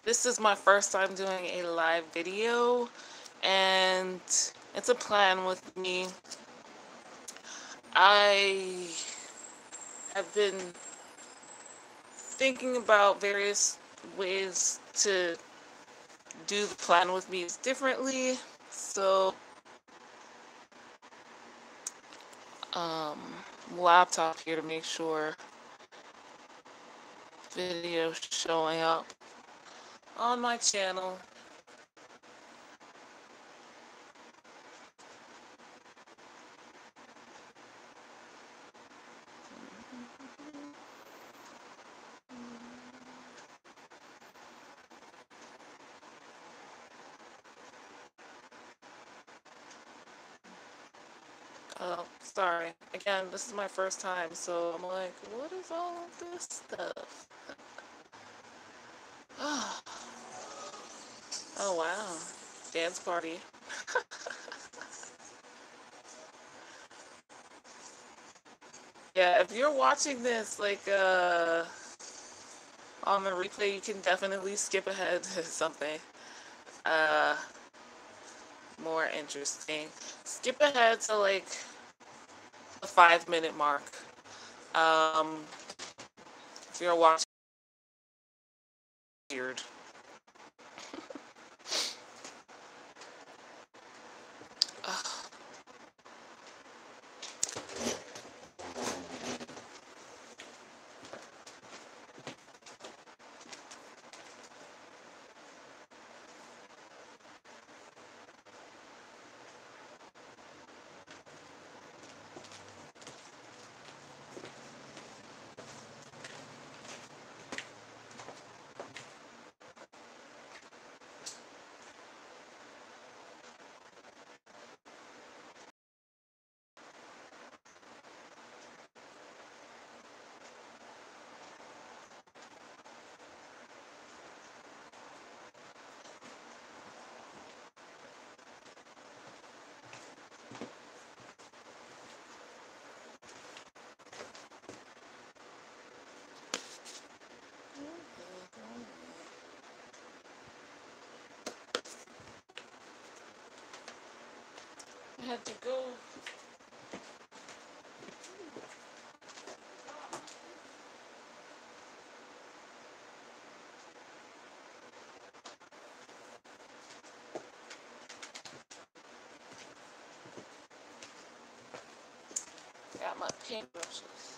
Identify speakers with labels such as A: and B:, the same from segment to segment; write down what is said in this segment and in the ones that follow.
A: This is my first time doing a live video, and it's a plan with me. I have been thinking about various ways to do the plan with me differently. So, laptop here to make sure video showing up on my channel. Oh, sorry. Again, this is my first time, so I'm like, what is all of this stuff? Oh, wow. Dance party. Yeah, if you're watching this, like, on the replay, you can definitely skip ahead to something, uh, more interesting. Skip ahead to, like, the 5-minute mark. If you're watching, weird. I had to go. Got my paintbrushes.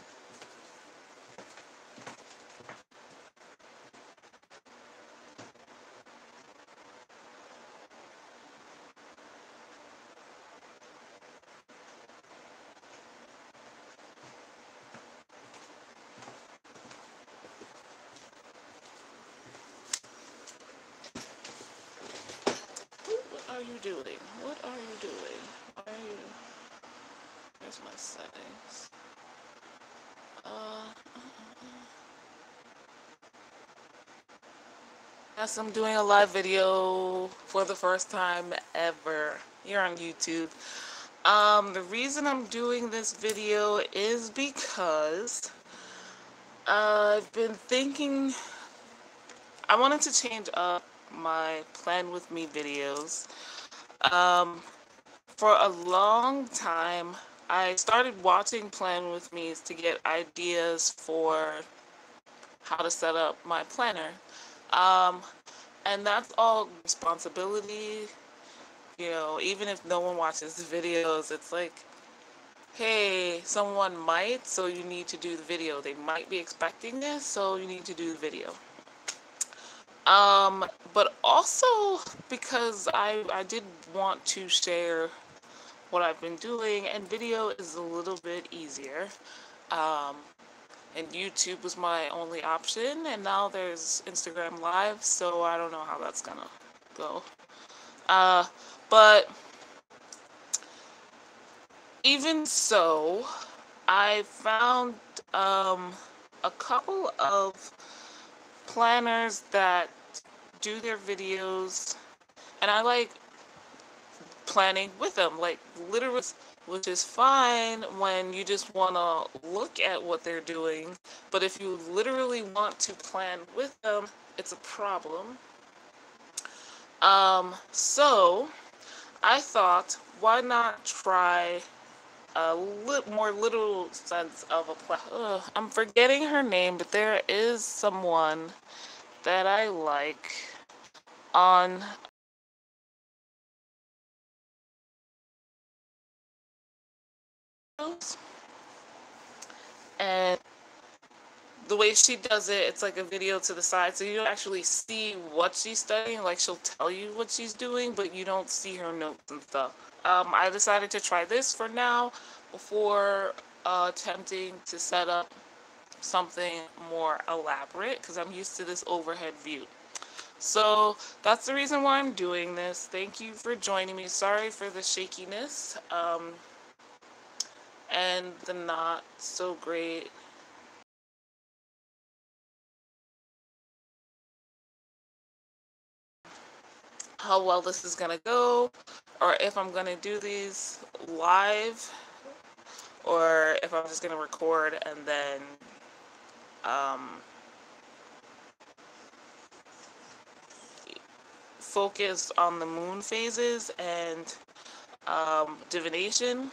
A: What are you doing? What are you doing? Why are you... Where's my settings? Yes, I'm doing a live video for the first time ever here on YouTube. The reason I'm doing this video is because I've been thinking I wanted to change up my plan with me videos. For a long time, I started watching Plan with Me's to get ideas for how to set up my planner. And that's all responsibility. You know, even if no one watches the videos, it's like, hey, someone might, so you need to do the video. They might be expecting this, so you need to do the video. But also because I did want to share what I've been doing, and video is a little bit easier. And YouTube was my only option, and now there's Instagram Live, so I don't know how that's gonna go. But even so, I found a couple of planners that do their videos, and I like planning with them, like literally, which is fine when you just want to look at what they're doing, but if you literally want to plan with them, it's a problem. So I thought, why not try a more literal sense of a plan. I'm forgetting her name, but there is someone that I like on and the way she does it, it's like a video to the side, so you don't actually see what she's studying. Like, she'll tell you what she's doing, but you don't see her notes and stuff. I decided to try this for now before attempting to set up something more elaborate, because I'm used to this overhead view. So that's the reason why I'm doing this. Thank you for joining me. Sorry for the shakiness and the not so great how well this is gonna go, or if I'm gonna do these live, or if I'm just gonna record and then um, focus on the moon phases and divination.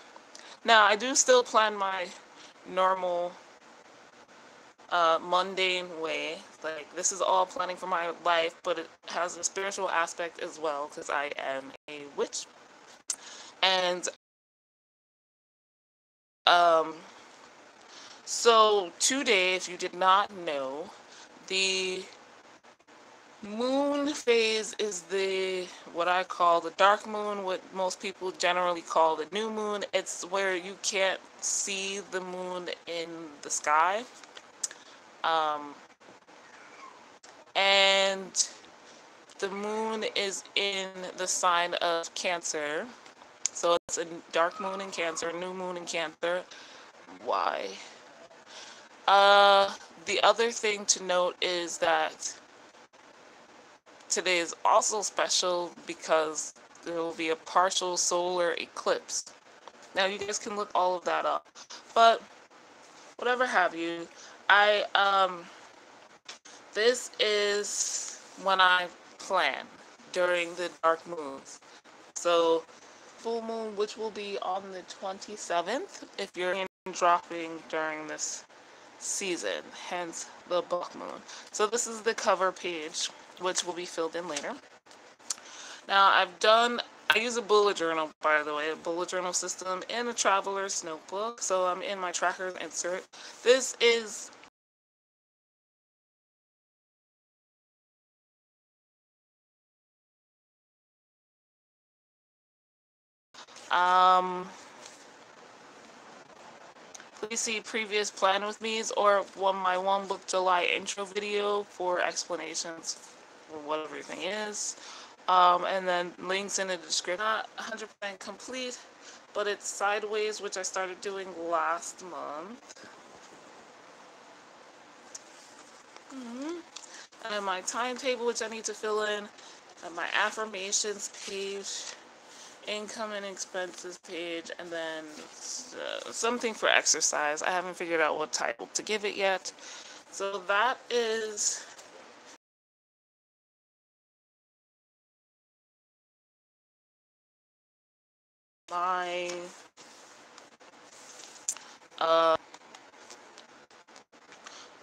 A: Now, I do still plan my normal mundane way. Like, this is all planning for my life, but it has a spiritual aspect as well, because I am a witch. And um, so today, if you did not know, the moon phase is the what I call the dark moon, what most people generally call the new moon. It's where you can't see the moon in the sky. And the moon is in the sign of Cancer. So it's a dark moon in Cancer, new moon in Cancer. Why? Uh, the other thing to note is that today is also special because there will be a partial solar eclipse. Now you guys can look all of that up, but whatever have you, this is when I plan during the dark moons. So full moon, which will be on the 27th, if you're in dropping during this season, hence the block moon. So this is the cover page, which will be filled in later. Now I use a bullet journal, by the way, a bullet journal system in a traveler's notebook. So I'm in my tracker insert. This is please see previous Plan With Me's or my One Book July intro video for explanations for what everything is. And then links in the description. Not 100% complete, but it's sideways, which I started doing last month. And then my timetable, which I need to fill in, and my affirmations page, income and expenses page, and then something for exercise. I haven't figured out what title to give it yet. So that is my uh,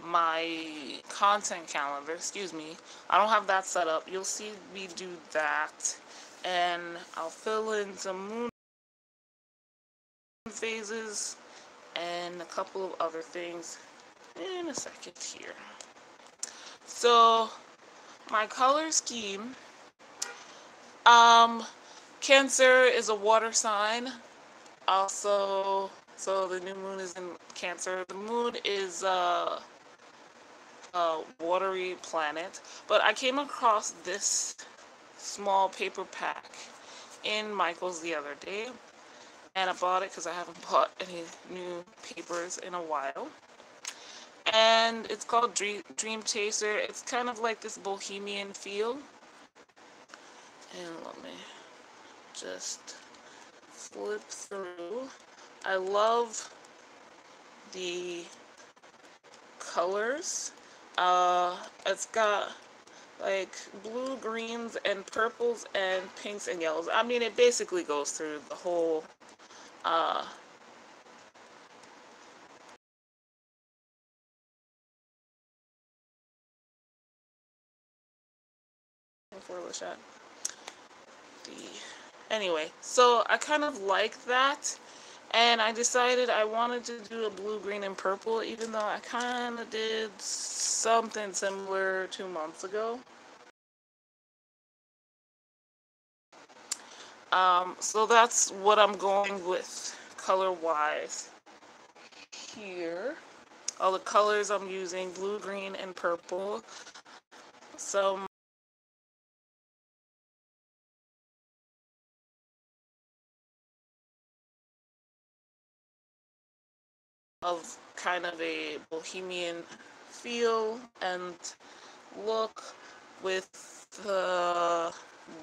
A: my content calendar. Excuse me. I don't have that set up. You'll see me do that, and I'll fill in some moon phases and a couple of other things in a second here. So my color scheme, Cancer is a water sign. Also, so the new moon is in Cancer. The moon is a watery planet, but I came across this small paper pack in Michael's the other day, and I bought it because I haven't bought any new papers in a while. And it's called Dream Chaser. It's kind of like this bohemian feel. And let me just flip through. I love the colors. It's got like blue, greens, and purples, and pinks and yellows. I mean, it basically goes through the whole for the shot. Anyway, so I kind of like that, and I decided I wanted to do a blue, green, and purple, even though I kind of did something similar 2 months ago. So that's what I'm going with color-wise here. All the colors I'm using, blue, green, and purple. Some of kind of a bohemian feel and look with the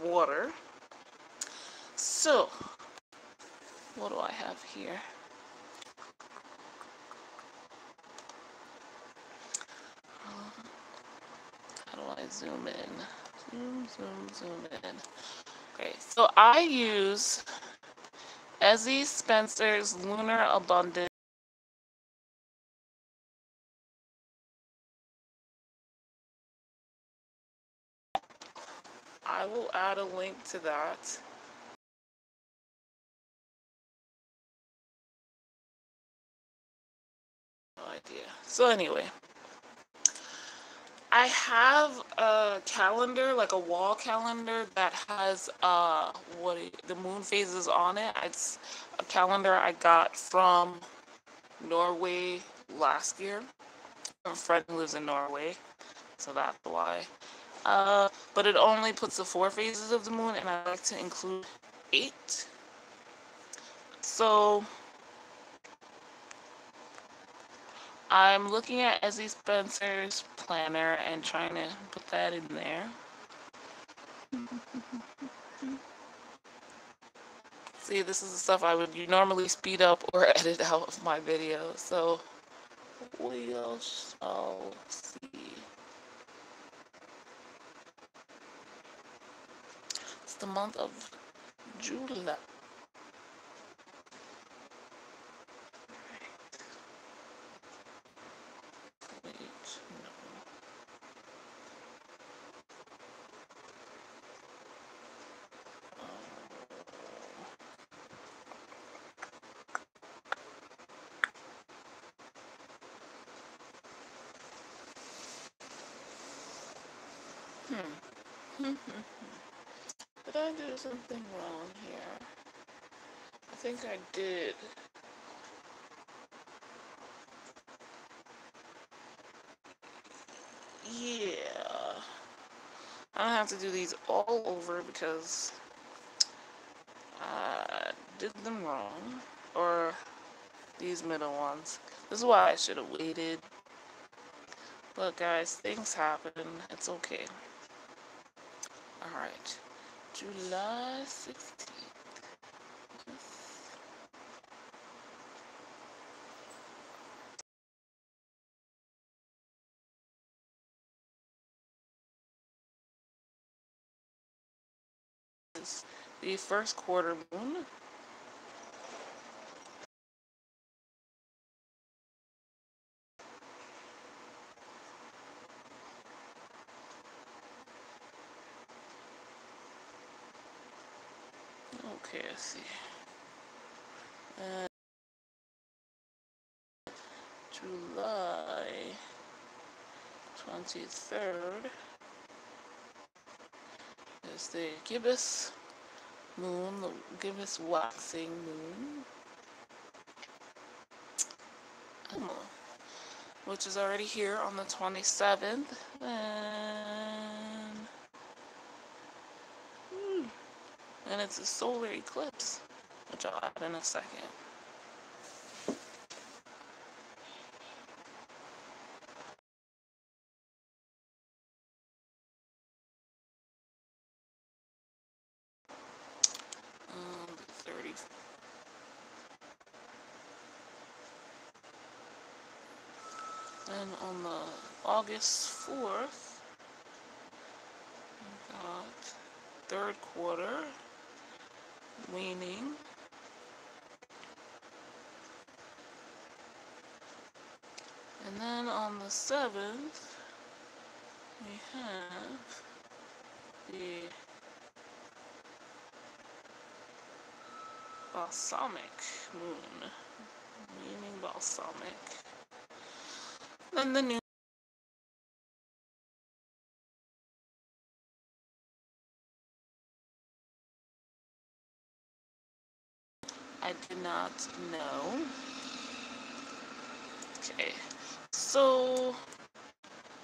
A: water. So, what do I have here? How do I zoom in? Zoom in. Okay, so I use Ezzie Spencer's Lunar Abundance. I will add a link to that. No idea. So anyway, I have a calendar, like a wall calendar that has the moon phases on it. It's a calendar I got from Norway last year. A friend who lives in Norway, so that's why. But it only puts the 4 phases of the moon, and I like to include 8. So I'm looking at Ezzie Spencer's planner and trying to put that in there. See, this is the stuff I would normally speed up or edit out of my videos, so we shall see. It's the month of July. Wait, no. Did I do something wrong here? I think I did. Yeah. I don't have to do these all over because I did them wrong. Or these middle ones. This is why I should have waited. But guys, things happen. It's okay. Alright. July 16th. Is the first quarter moon. Okay, let's see. July 23rd is the gibbous moon, the gibbous waxing moon, which is already here on the 27th. And it's a solar eclipse, which I'll add in a second. The 30th. And on the August 4th, got third quarter, waning, and then on the 7th, we have the balsamic moon, waning balsamic. Then the new I did not know. Okay, so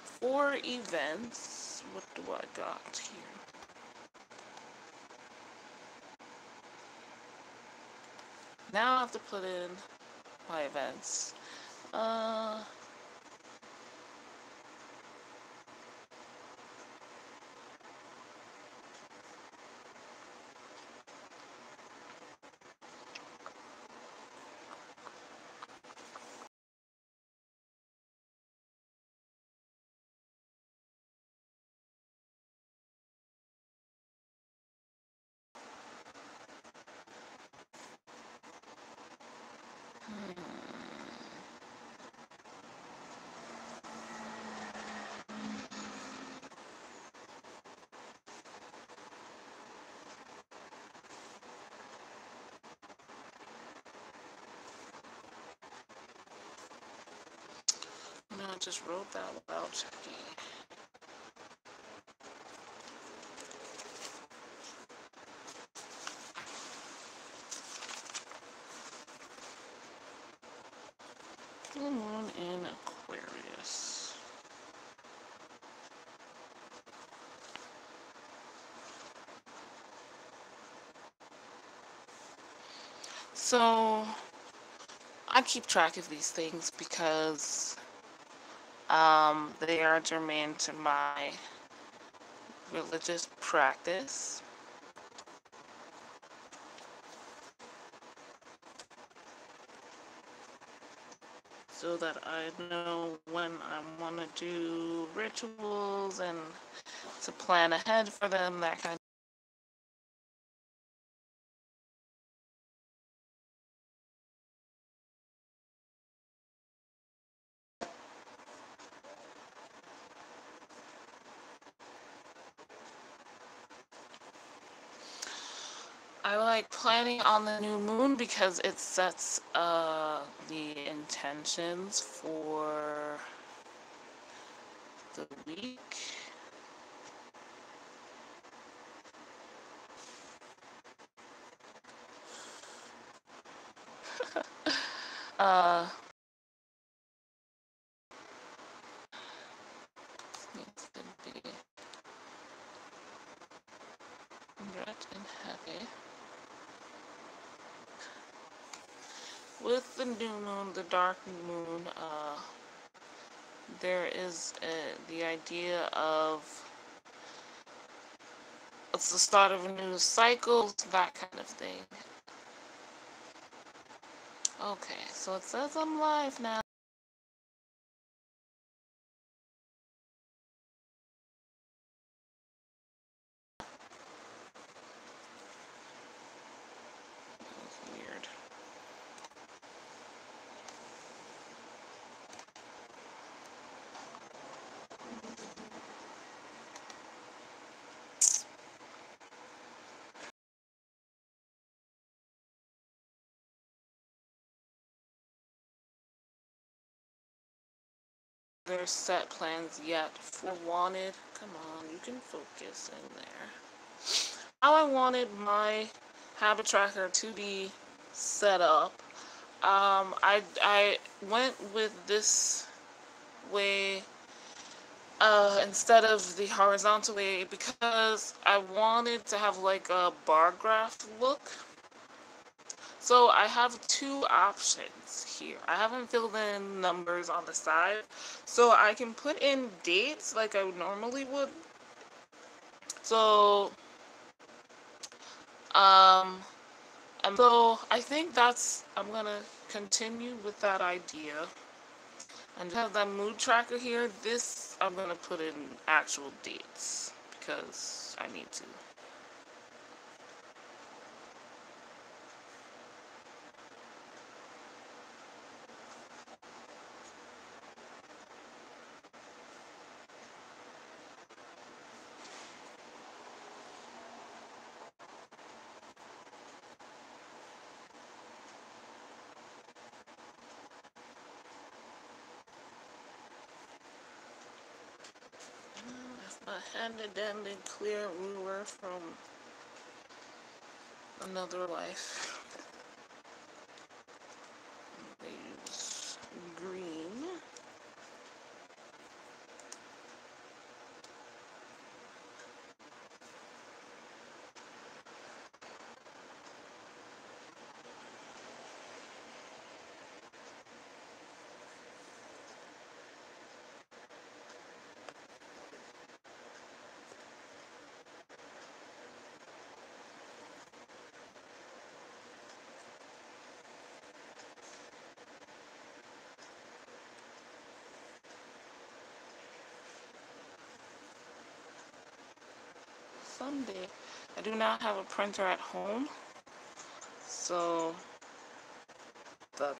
A: for events, what do I got here? Now I have to put in my events. No, I just wrote that without checking. Full moon in Aquarius. So I keep track of these things because they are germane to my religious practice. So that I know when I want to do rituals and to plan ahead for them, that kind of. I like planning on the new moon because it sets the intentions for the week. uh, it's gonna be red and heavy. With the new moon, the dark moon, there is the idea of it's the start of a new cycle, that kind of thing. Okay, so it says I'm live now. That's weird. There's set plans yet for wanted. Come on, you can focus in there. How I wanted my habit tracker to be set up. I went with this way instead of the horizontal way because I wanted to have like a bar graph look. So I have two options here. I haven't filled in numbers on the side, so I can put in dates like I normally would. So, and so I think I'm gonna continue with that idea. And have that mood tracker here, this I'm gonna put in actual dates because I need to. That's my handy-dandy clear ruler from another life. They use green. Someday. I do not have a printer at home, so the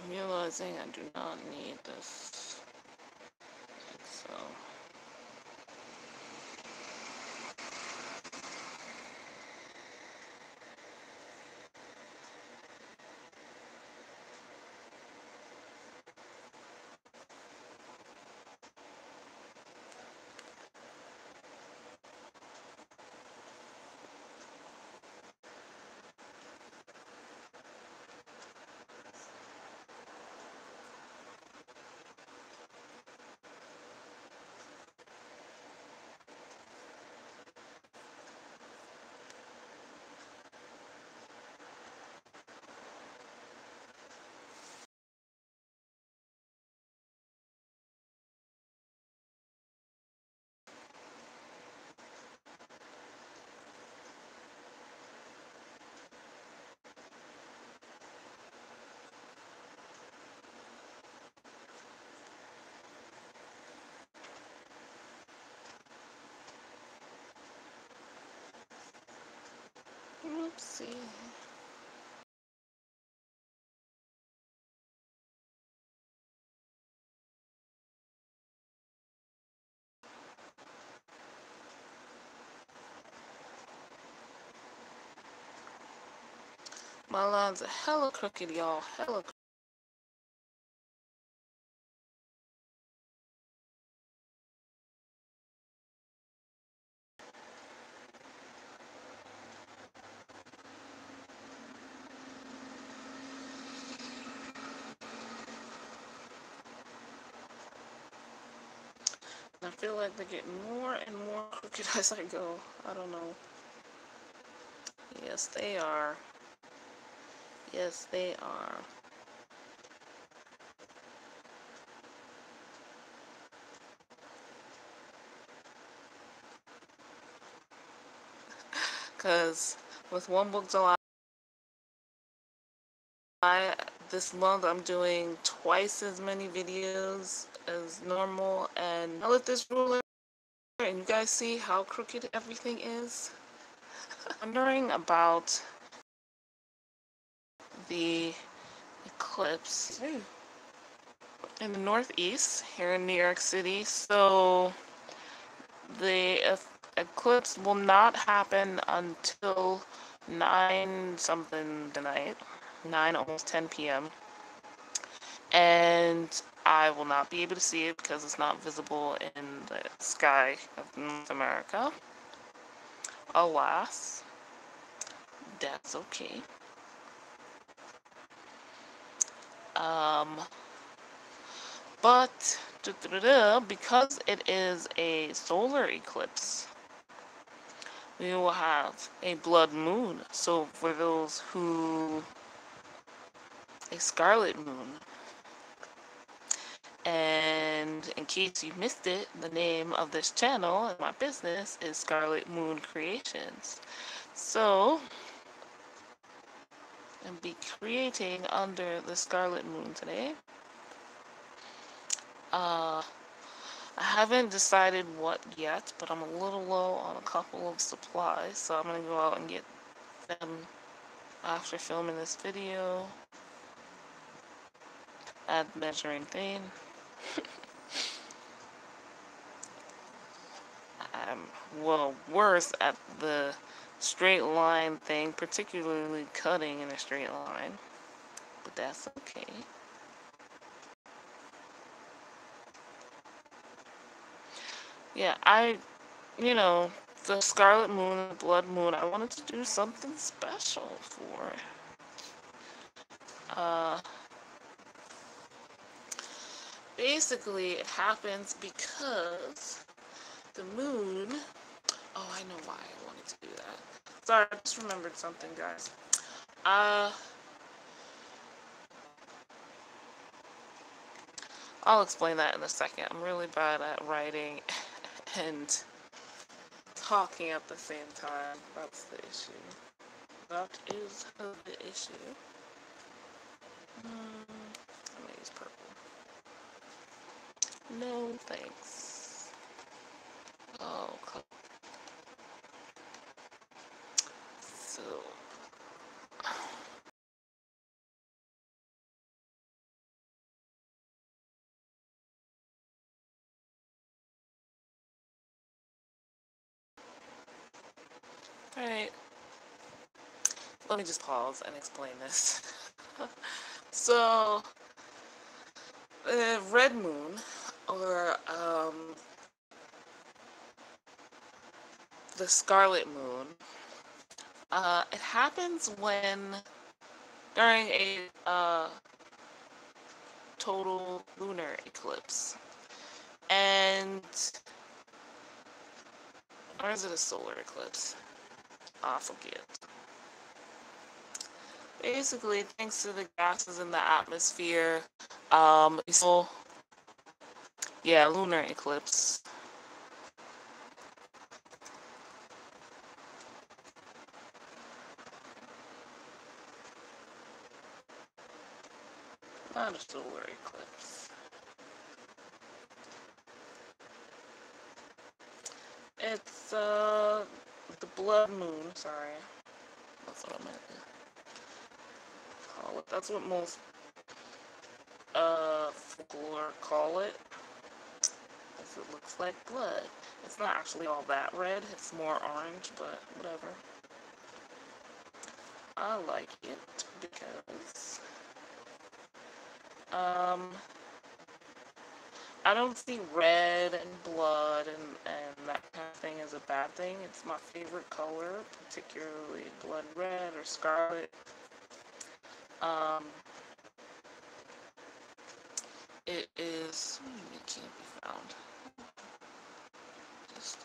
A: realizing I do not need this. So oopsie. My lines are hella crooked, y'all. Hella crooked. I feel like they're getting more and more crooked as I go. I don't know. Yes, they are. Yes, they are. Because with One Book July, this month I'm doing twice as many videos as normal, and I let this ruler, and you guys see how crooked everything is. Wondering about the eclipse in the Northeast here in New York City. So the eclipse will not happen until 9 something tonight, 9 almost 10 p.m. And I will not be able to see it because it's not visible in the sky of North America. Alas, that's okay. But because it is a solar eclipse, we will have a blood moon. So for those who, a scarlet moon. And in case you missed it, the name of this channel and my business is Scarlet Moon Creations. So, I'll be creating under the Scarlet Moon today. I haven't decided what yet, but I'm a little low on a couple of supplies, so I'm gonna go out and get them after filming this video. Add measuring thing. I'm, well, worse at the straight line thing, particularly cutting in a straight line, but that's okay. Yeah, you know, the Scarlet Moon and the Blood Moon, I wanted to do something special for it. Basically, it happens because the moon... Oh, I know why I wanted to do that. Sorry, I just remembered something, guys. I'll explain that in a second. I'm really bad at writing and talking at the same time. That's the issue. That is the issue. I'm gonna use purple. No, thanks. Oh, so... Alright. Let me just pause and explain this. So, the red moon, or the scarlet moon, it happens during a total lunar eclipse. And, or is it a solar eclipse? I forget. Basically, thanks to the gases in the atmosphere, so, yeah, lunar eclipse. Not a solar eclipse. It's, the blood moon, sorry. That's what I meant to call it. That's what most, folklore call it. Because it looks like blood. It's not actually all that red, it's more orange, but whatever. I like it because, I don't see red and blood and that kind of thing as a bad thing. It's my favorite color, particularly blood red or scarlet. It is... it can't be found. It's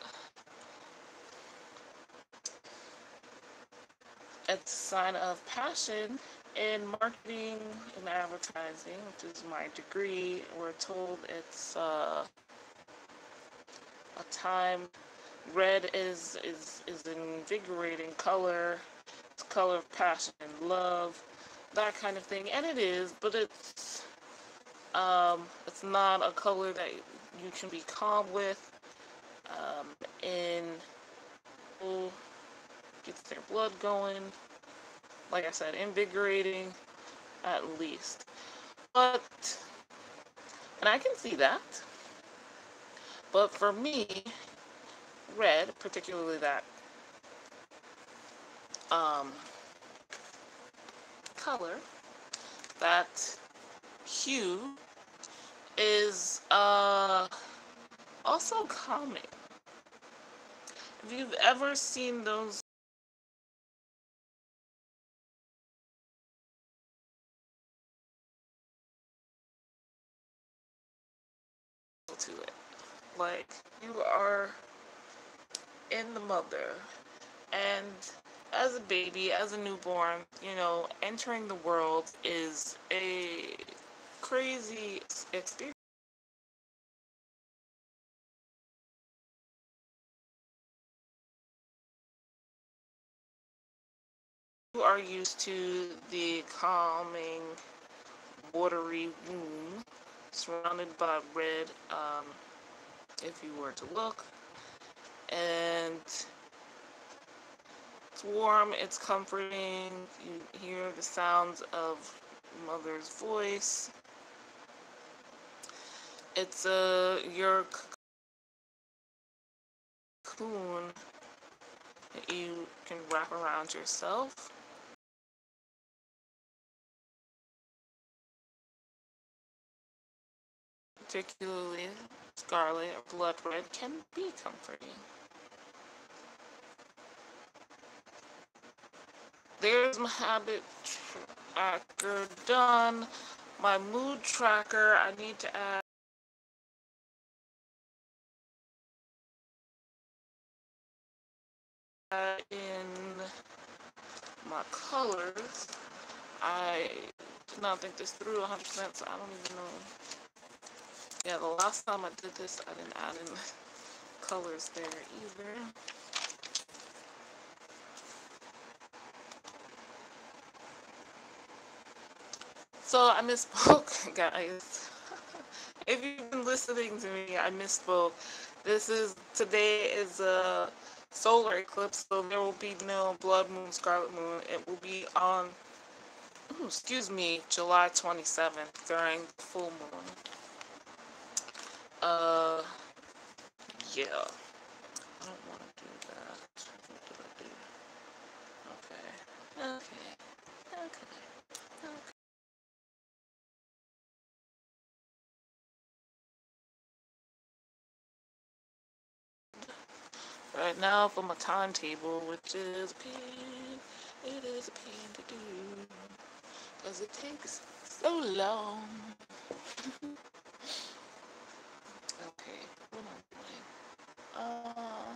A: a sign of passion in marketing and advertising, which is my degree. We're told it's a time. Red is an invigorating color. It's a color of passion and love, that kind of thing, and it is. But it's not a color that you can be calm with. And gets their blood going. Like I said, invigorating, at least. But, and I can see that. But for me, red, particularly that color, that hue, is also calming. If you've ever seen those to it, like you are in the mother, and as a baby, as a newborn, you know, entering the world is a crazy experience. are used to the calming, watery womb surrounded by red, if you were to look, and it's warm, it's comforting, you hear the sounds of mother's voice. It's your cocoon that you can wrap around yourself. Particularly scarlet or blood red can be comforting. There's my habit tracker done. My mood tracker, I need to add in my colors. I did not think this through 100%, so I don't even know. Yeah, the last time I did this, I didn't add in colors there either. So I misspoke, guys. If you've been listening to me, I misspoke. Today is a solar eclipse, so there will be no blood moon, scarlet moon. It will be on, excuse me, July 27th during the full moon. Uh, yeah. I don't want to do that. What did I do? Okay. Okay. Okay. Okay. Right now for my timetable, which is a pain. It is a pain to do. Because it takes so long. Okay, what am I doing? Uh,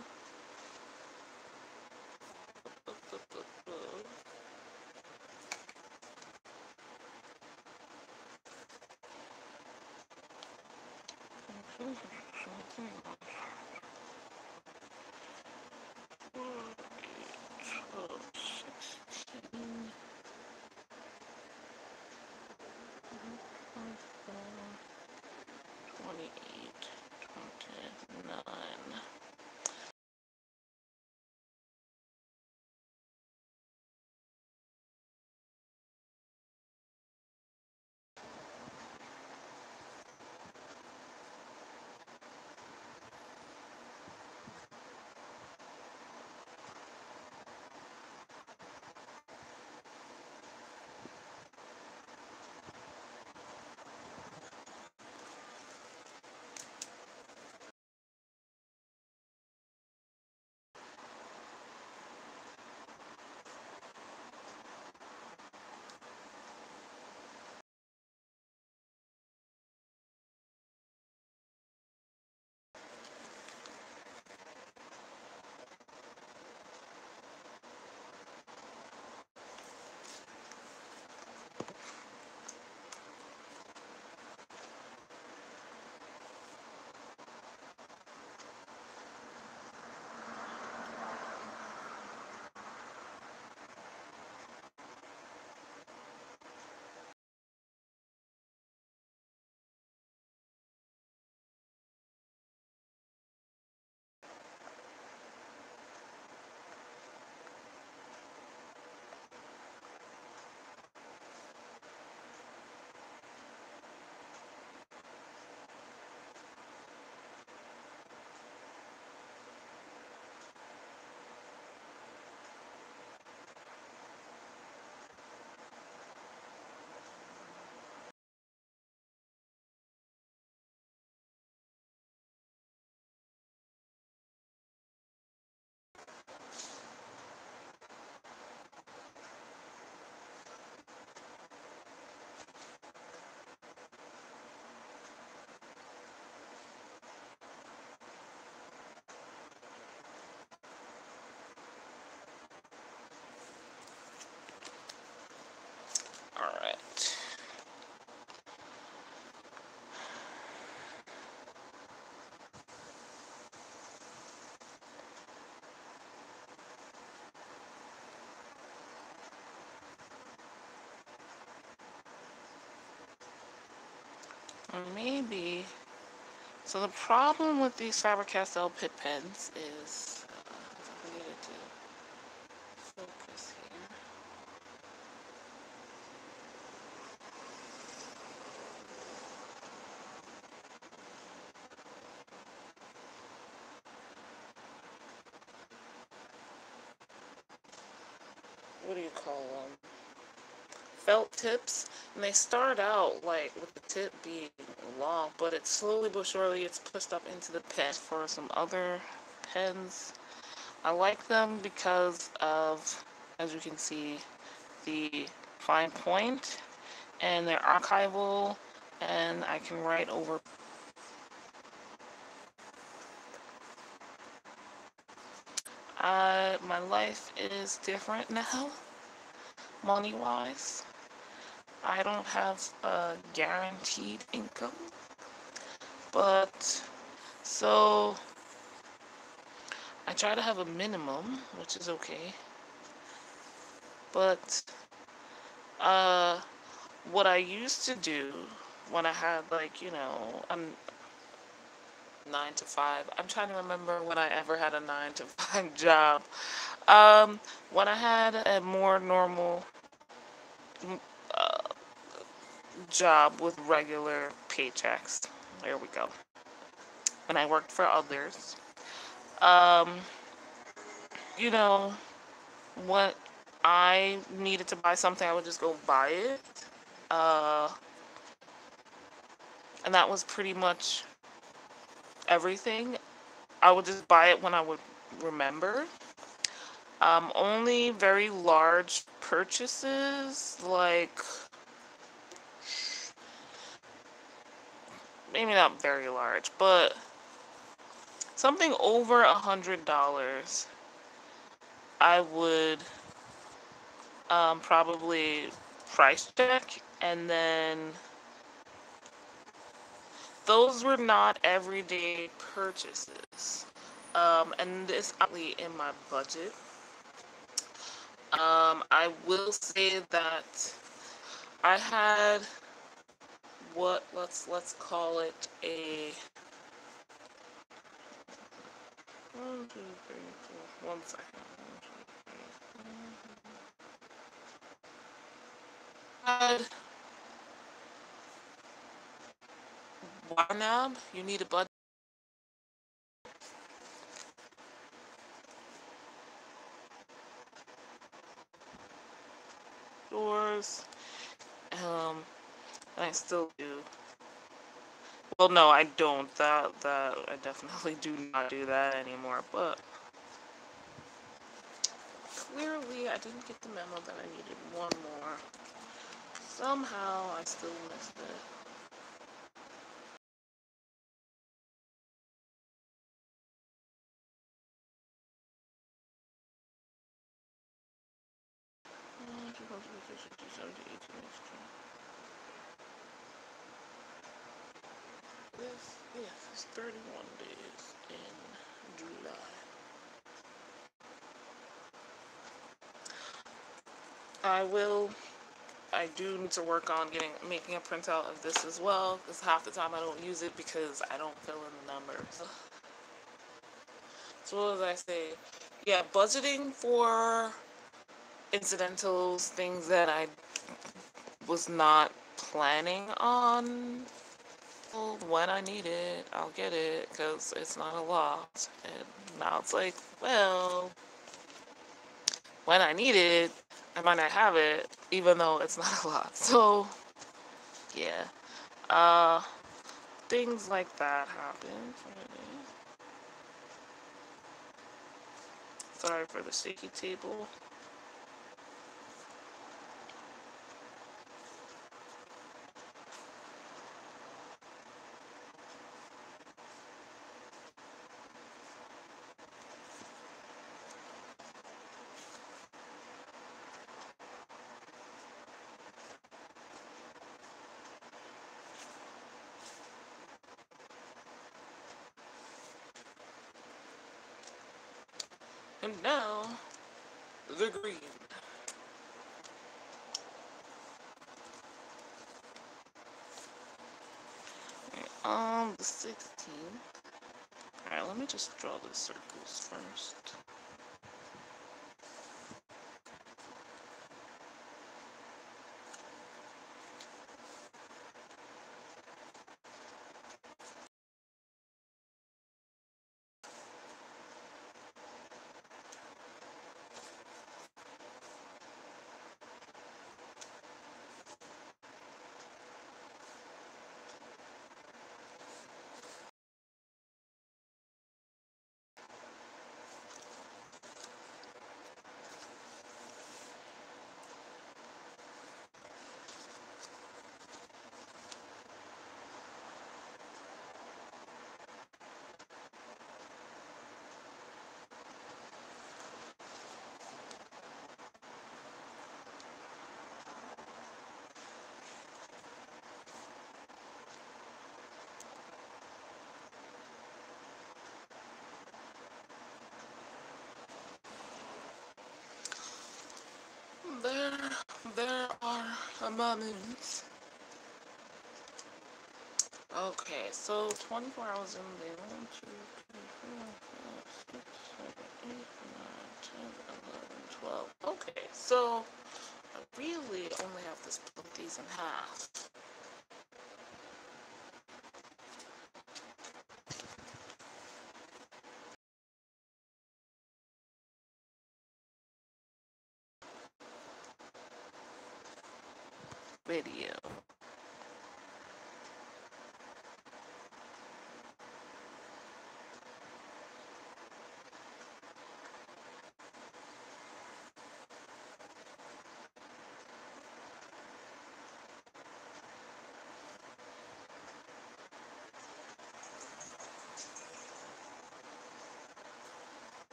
A: maybe. So the problem with these Faber-Castell Pitt pens is, I needed to focus here. What do you call them? Felt tips, and they start out like with the tip being long, but it's slowly but surely it's pushed up into the pen. For some other pens, I like them because of, as you can see, the fine point, and they're archival, and I can write over. My life is different now, money-wise. I don't have a guaranteed income, but so I try to have a minimum, which is okay. But what I used to do when I had, like, you know, a 9 to 5. I'm trying to remember when I ever had a 9 to 5 job. When I had a more normal uh, job with regular paychecks. There we go. When I worked for others. Um, you know, what I needed to buy something, I would just go buy it. Uh, and that was pretty much everything. I would just buy it when I would remember. Only very large purchases, like, maybe not very large, but something over $100, I would probably price check, and then those were not everyday purchases. And this actually in my budget. I will say that I had what let's call it a 1, 2, 3, 4. 1 second. 1, 2, 3. Warnab, you need a budget. Yours. And I still do. Well, no, I don't. That I definitely do not do that anymore. But clearly, I didn't get the memo that I needed one more. Somehow, I still missed it. This, yes, it's 31 days in July. I do need to work on making a printout of this as well, because half the time I don't use it because I don't fill in the numbers. So what was I say? Yeah, budgeting for incidentals, things that I was not planning on. When I need it, I'll get it, because it's not a lot. And now it's like, well, when I need it, I might not have it, even though it's not a lot. So, yeah. Things like that happen. Sorry for the shaky table. And now, the green. along the 16th. Alright, let me just draw the circles first. There are moments. Okay, so 24 hours in there. 1, 2, 3, 4, 5, 6, 7, 8, 9, 10, 11, 12. Okay, so I really only have to split these in half. Video.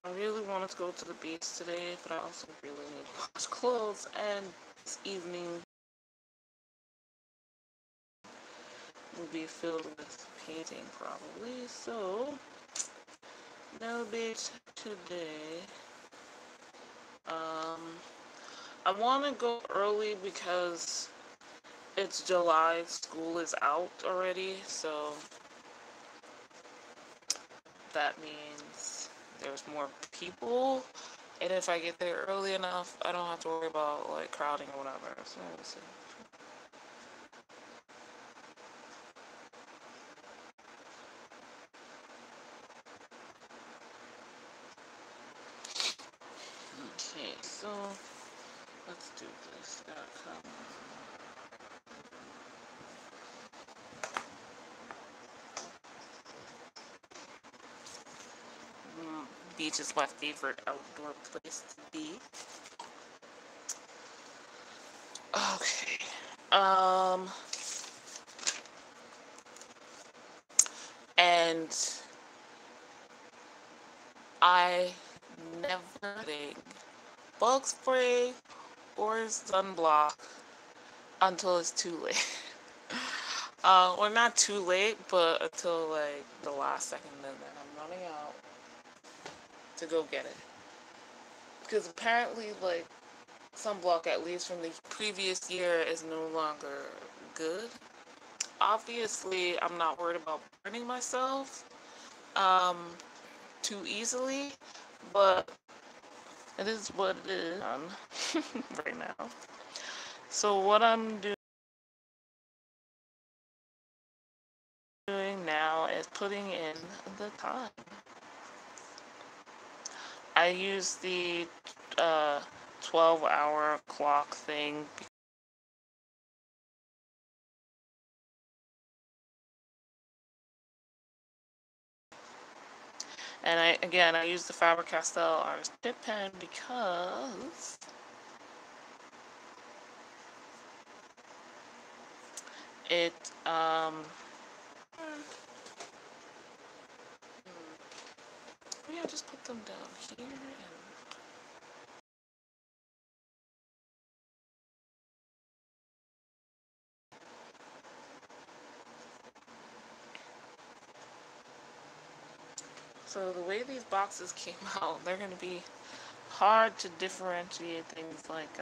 A: I really wanted to go to the beach today, but I also really need to wash clothes, and this evening will be filled with painting probably, so no beach today. I want to go early because it's July, school is out already, so that means there's more people, and if I get there early enough, I don't have to worry about like crowding or whatever. So we'll see. Okay, so let's do this. Beach is my favorite outdoor place to be. Okay. And I never think bug spray or sunblock until it's too late. Or not too late, but until like the last second, and then I'm running out to go get it. Because apparently, like, sunblock, at least from the previous year, is no longer good. Obviously, I'm not worried about burning myself too easily, but it is what it is right now. So what I'm doing now is putting in the time. I use the 12-hour clock thing And I use the Faber-Castell Artist Tip Pen because it, maybe I just put them down here and so the way these boxes came out, they're going to be hard to differentiate things like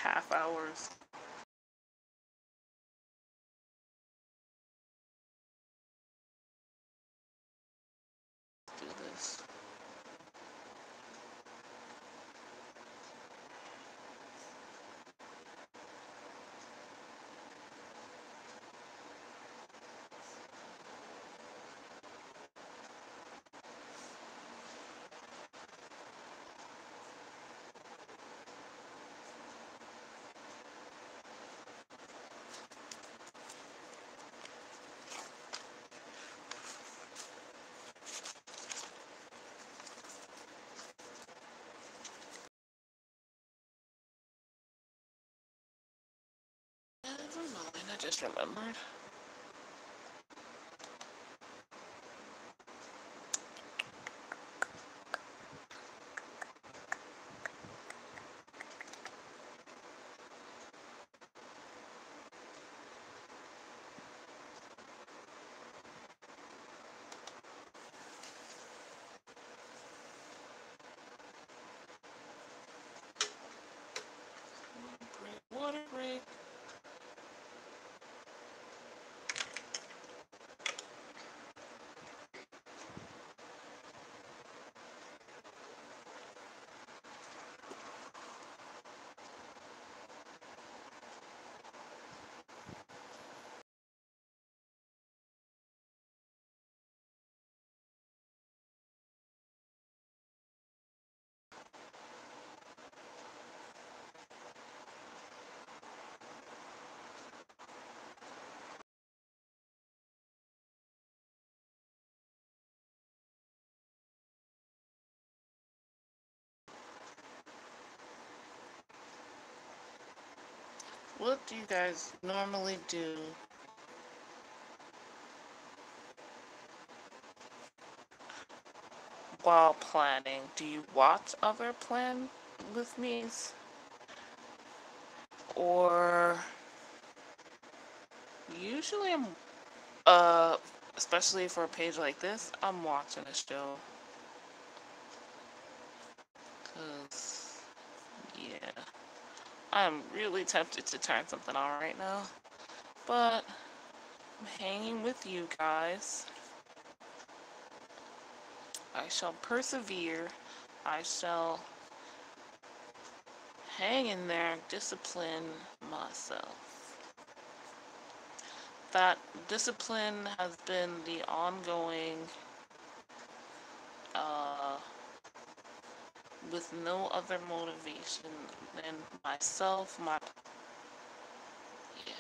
A: half hours. Do this. Never mind, I just remembered. Water break. What do you guys normally do while planning? Do you watch other plan with me's? Or usually I'm, uh, especially for a page like this, I'm watching a show. Cause, yeah, I'm really tempted to turn something on right now. But I'm hanging with you guys. I shall persevere. I shall hang in there, discipline myself. That discipline has been the ongoing, uh, with no other motivation than myself, yeah.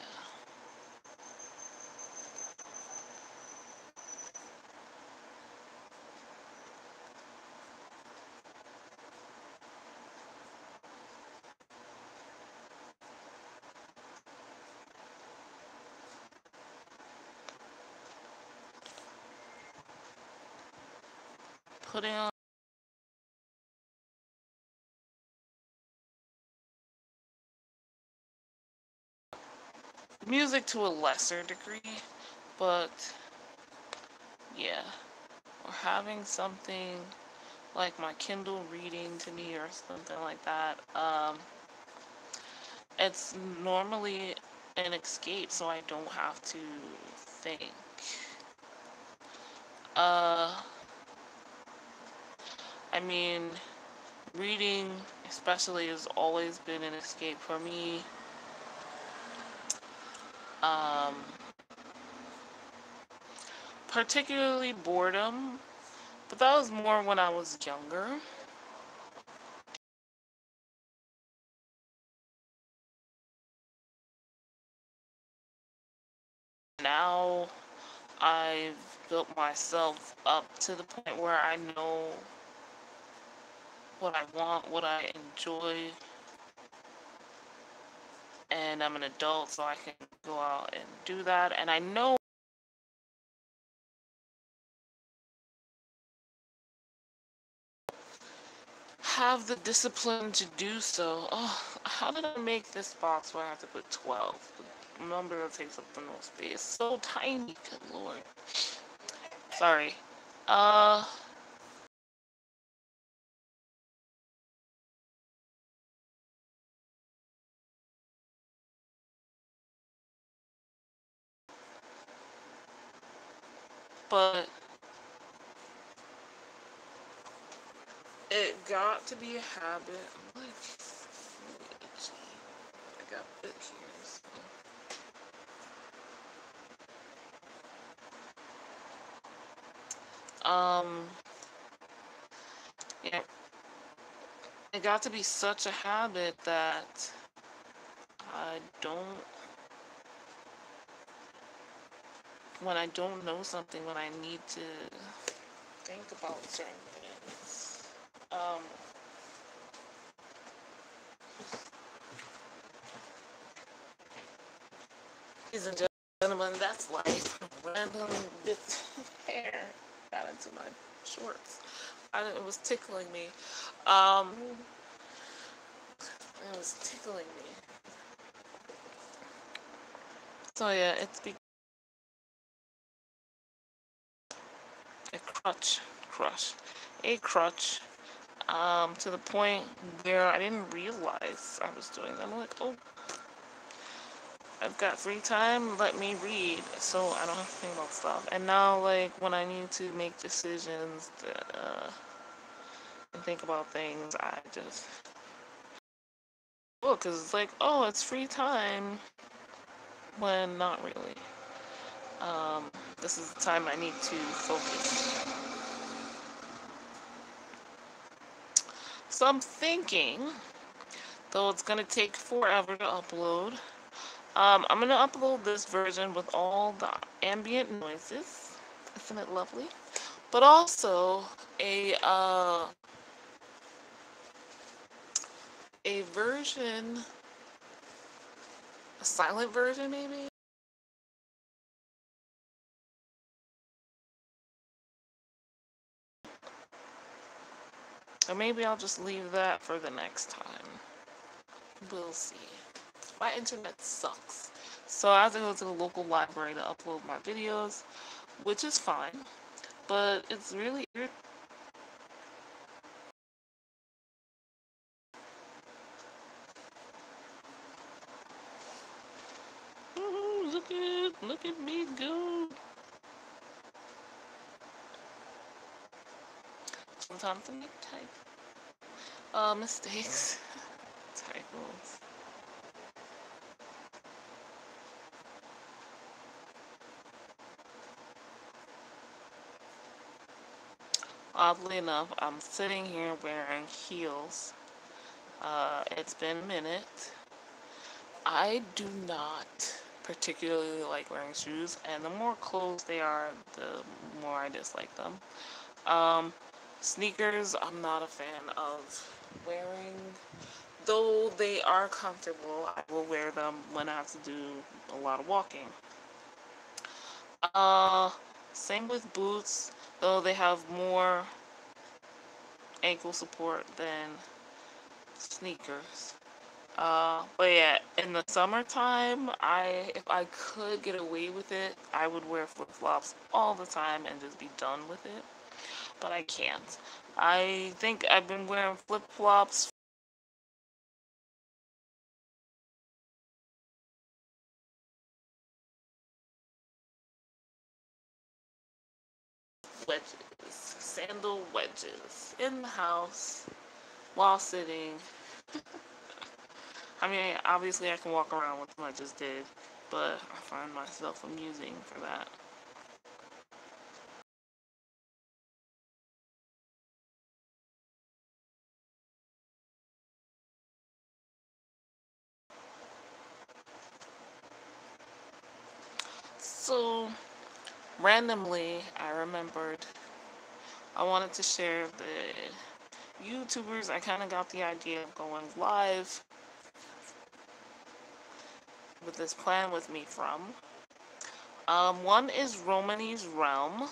A: Putting on music to a lesser degree, but yeah, or having something like my Kindle reading to me or something like that. It's normally an escape, so I don't have to think. Uh, I mean, reading especially has always been an escape for me. Um, particularly boredom, but that was more when I was younger. now I've built myself up to the point where I know what I want, what I enjoy, and I'm an adult, so I can go out and do that. And I know have the discipline to do so. Oh, how did I make this box where I have to put 12? The number that takes up the most space. So tiny, good lord. Sorry. Uh, but it got to be a habit. I'm like, I got it here. So. Yeah, it got to be such a habit that I don't, when I don't know something, when I need to think about certain things. Um, Ladies and gentlemen, that's life. Random bits of hair got into my shorts. It was tickling me. It was tickling me. So yeah, it's a a crutch. To the point where I didn't realize I was doing them. I'm like, oh, I've got free time, let me read, so I don't have to think about stuff. And now, like, when I need to make decisions and think about things, I just look, because it's like, oh, it's free time, when not really. This is the time I need to focus. So I'm thinking, though it's gonna take forever to upload, I'm gonna upload this version with all the ambient noises. Isn't it lovely? But also a version, a silent version maybe? Or maybe I'll just leave that for the next time. We'll see. My internet sucks. So I have to go to the local library to upload my videos, which is fine. But it's really irritating. Ooh, look at me go. Sometimes I make mistakes. Typos. Oddly enough, I'm sitting here wearing heels. It's been a minute. I do not particularly like wearing shoes, and the more clothes they are, the more I dislike them. Um, Sneakers, I'm not a fan of wearing, though they are comfortable. I will wear them when I have to do a lot of walking. Uh, Same with boots, though they have more ankle support than sneakers. But yeah, in the summertime, if I could get away with it, I would wear flip-flops all the time and just be done with it. But I can't. I think I've been wearing flip-flops, wedges, sandal wedges in the house while sitting. I mean, obviously I can walk around with them, I just did, but I find myself amusing for that. also, randomly, I remembered I wanted to share the YouTubers I kind of got the idea of going live with this plan with me from. One is Romany's Realm,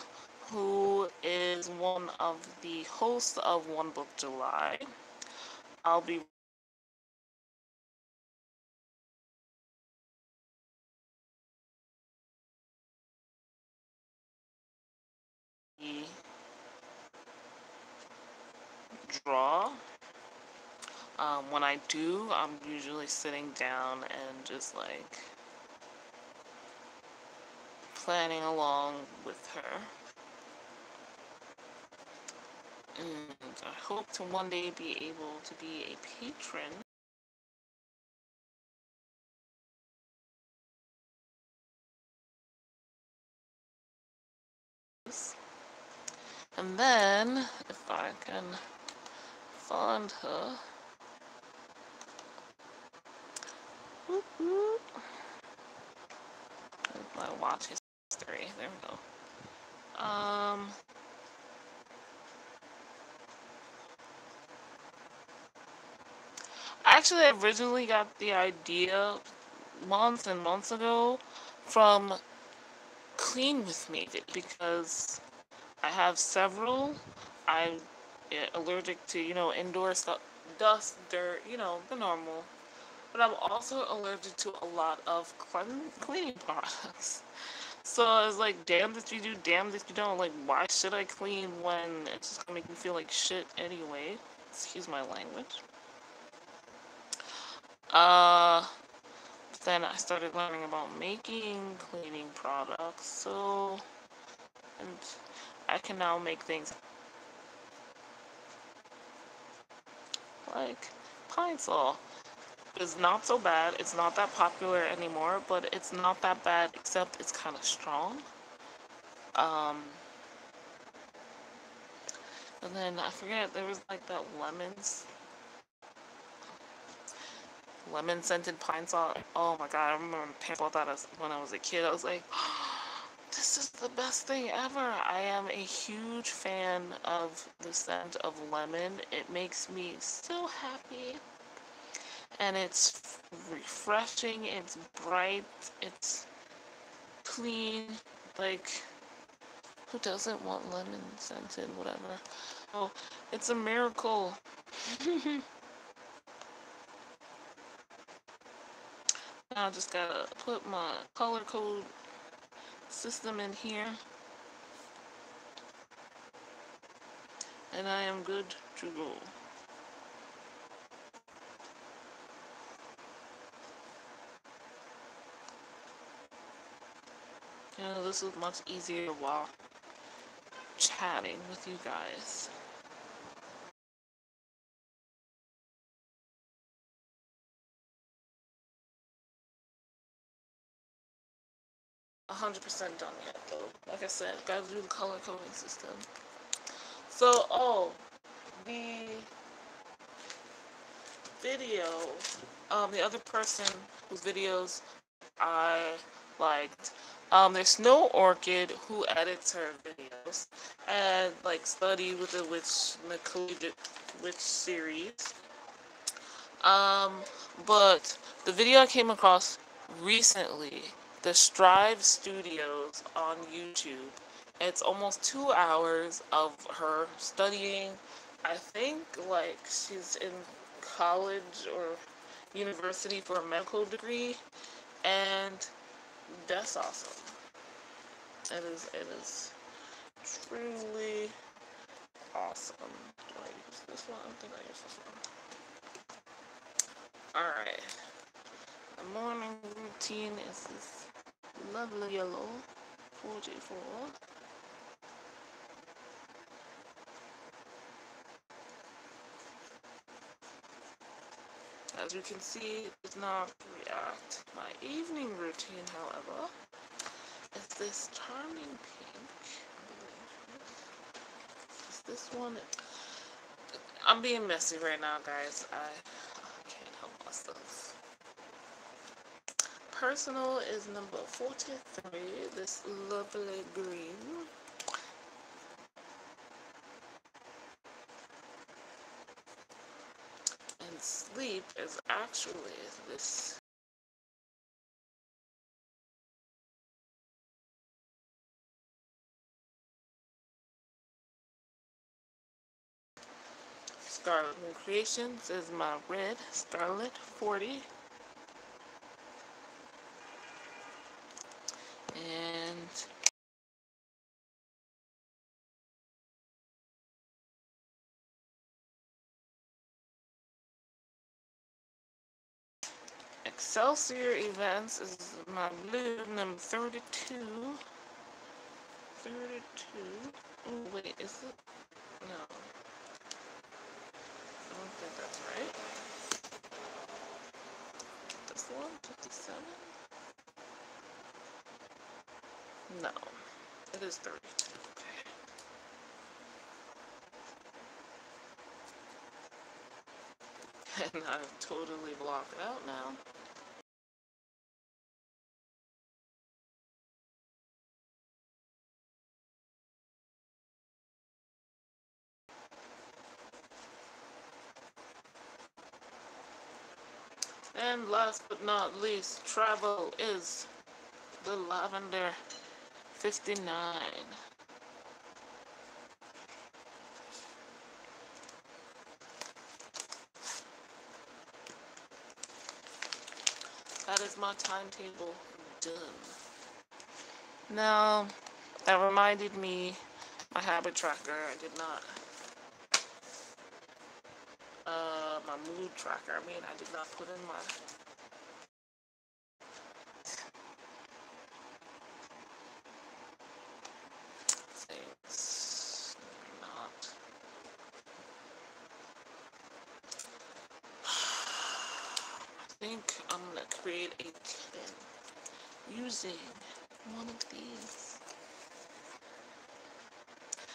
A: who is one of the hosts of One Book July. I'll be draw. When I do, I'm usually sitting down and just like planning along with her. And I hope to one day be able to be a patron. And then, if I can find her. Whoop, whoop. My watch history. There we go. Actually, I originally got the idea months and months ago from Clean With Me because I have several. I'm allergic to, indoor stuff, dust, dirt, the normal. But I'm also allergic to a lot of cleaning products. So I was like, damned if you do, damned if you don't. Like, why should I clean when it's just gonna make me feel like shit anyway? Excuse my language. Then I started learning about making cleaning products, so, and I can now make things like Pine Sol. It's not so bad, it's not that popular anymore, but it's not that bad except it's kind of strong. And then I forget, there was like that lemon scented Pine Sol. Oh my god, I remember my parents bought that when I was a kid. I was like, this is the best thing ever. I am a huge fan of the scent of lemon. It makes me so happy. And it's refreshing, it's bright, it's clean. Like, who doesn't want lemon scented, whatever? Oh, it's a miracle. Now I just gotta put my color code system in here. And I am good to go. This is much easier while chatting with you guys. %100% done yet, though. Like I said, gotta do the color coding system. So, the video, the other person whose videos I liked, there's Snow Orchid who edits her videos and like study with the collegiate witch series. But the video I came across recently, the Strive Studios on YouTube. It's almost 2 hours of her studying. I think like she's in college or university for a medical degree, and that's awesome. It is truly awesome. Do I use this one? I think I use this one. Alright. The morning routine is this lovely yellow 44. As you can see, it does not react. My evening routine, however, is this charming pink. Is this one? I'm being messy right now, guys. I can't help myself. personal is number 43, this lovely green. And sleep is actually this Scarlet Moon Creations is my red Scarlet 40. And Excelsior Events is my blue number 32. 32. Oh, wait, is it? No. I don't think that's right. This one? 57? No. It is 32. Okay. And I've totally blocked it out now. And last but not least, travel is the lavender 59. That is my timetable done. Now, that reminded me, my habit tracker, I did not, my mood tracker, I did not put in my things. Not. I think I'm gonna create a 10 using one of these.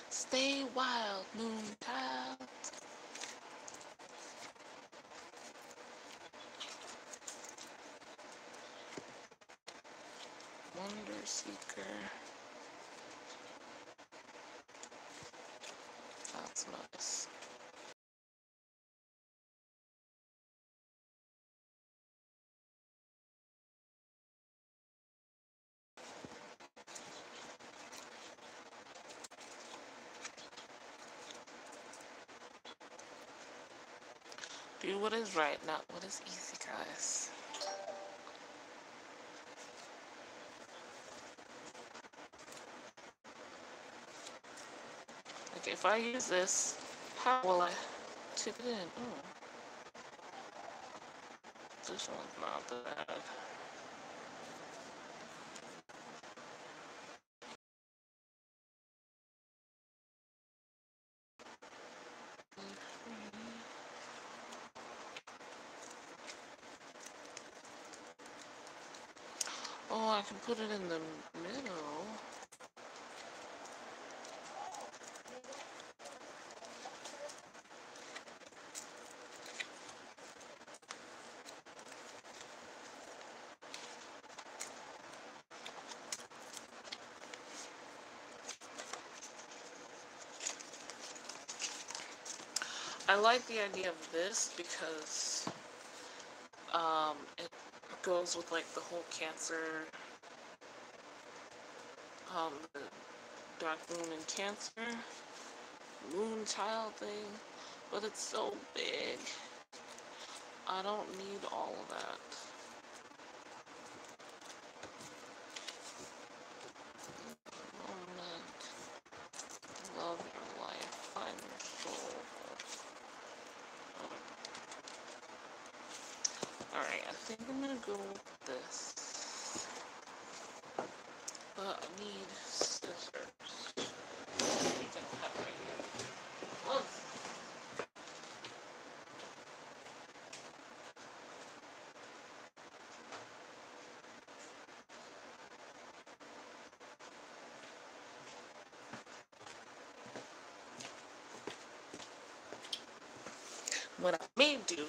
A: Stay wild, moon child. Wonder Seeker. That's nice. Do what is right, not what is easy, guys. Like, if I use this, how will I tip it in? Oh, this one's not bad. Oh, I can put it in the middle. I like the idea of this because it goes with like the whole Cancer, the dark moon in Cancer, moon child thing, but it's so big. I don't need all of that. Moment. Love your life. Find your soul. Alright, I think I'm gonna go with this. But I need scissors. We can cut right here. Oh. What I may do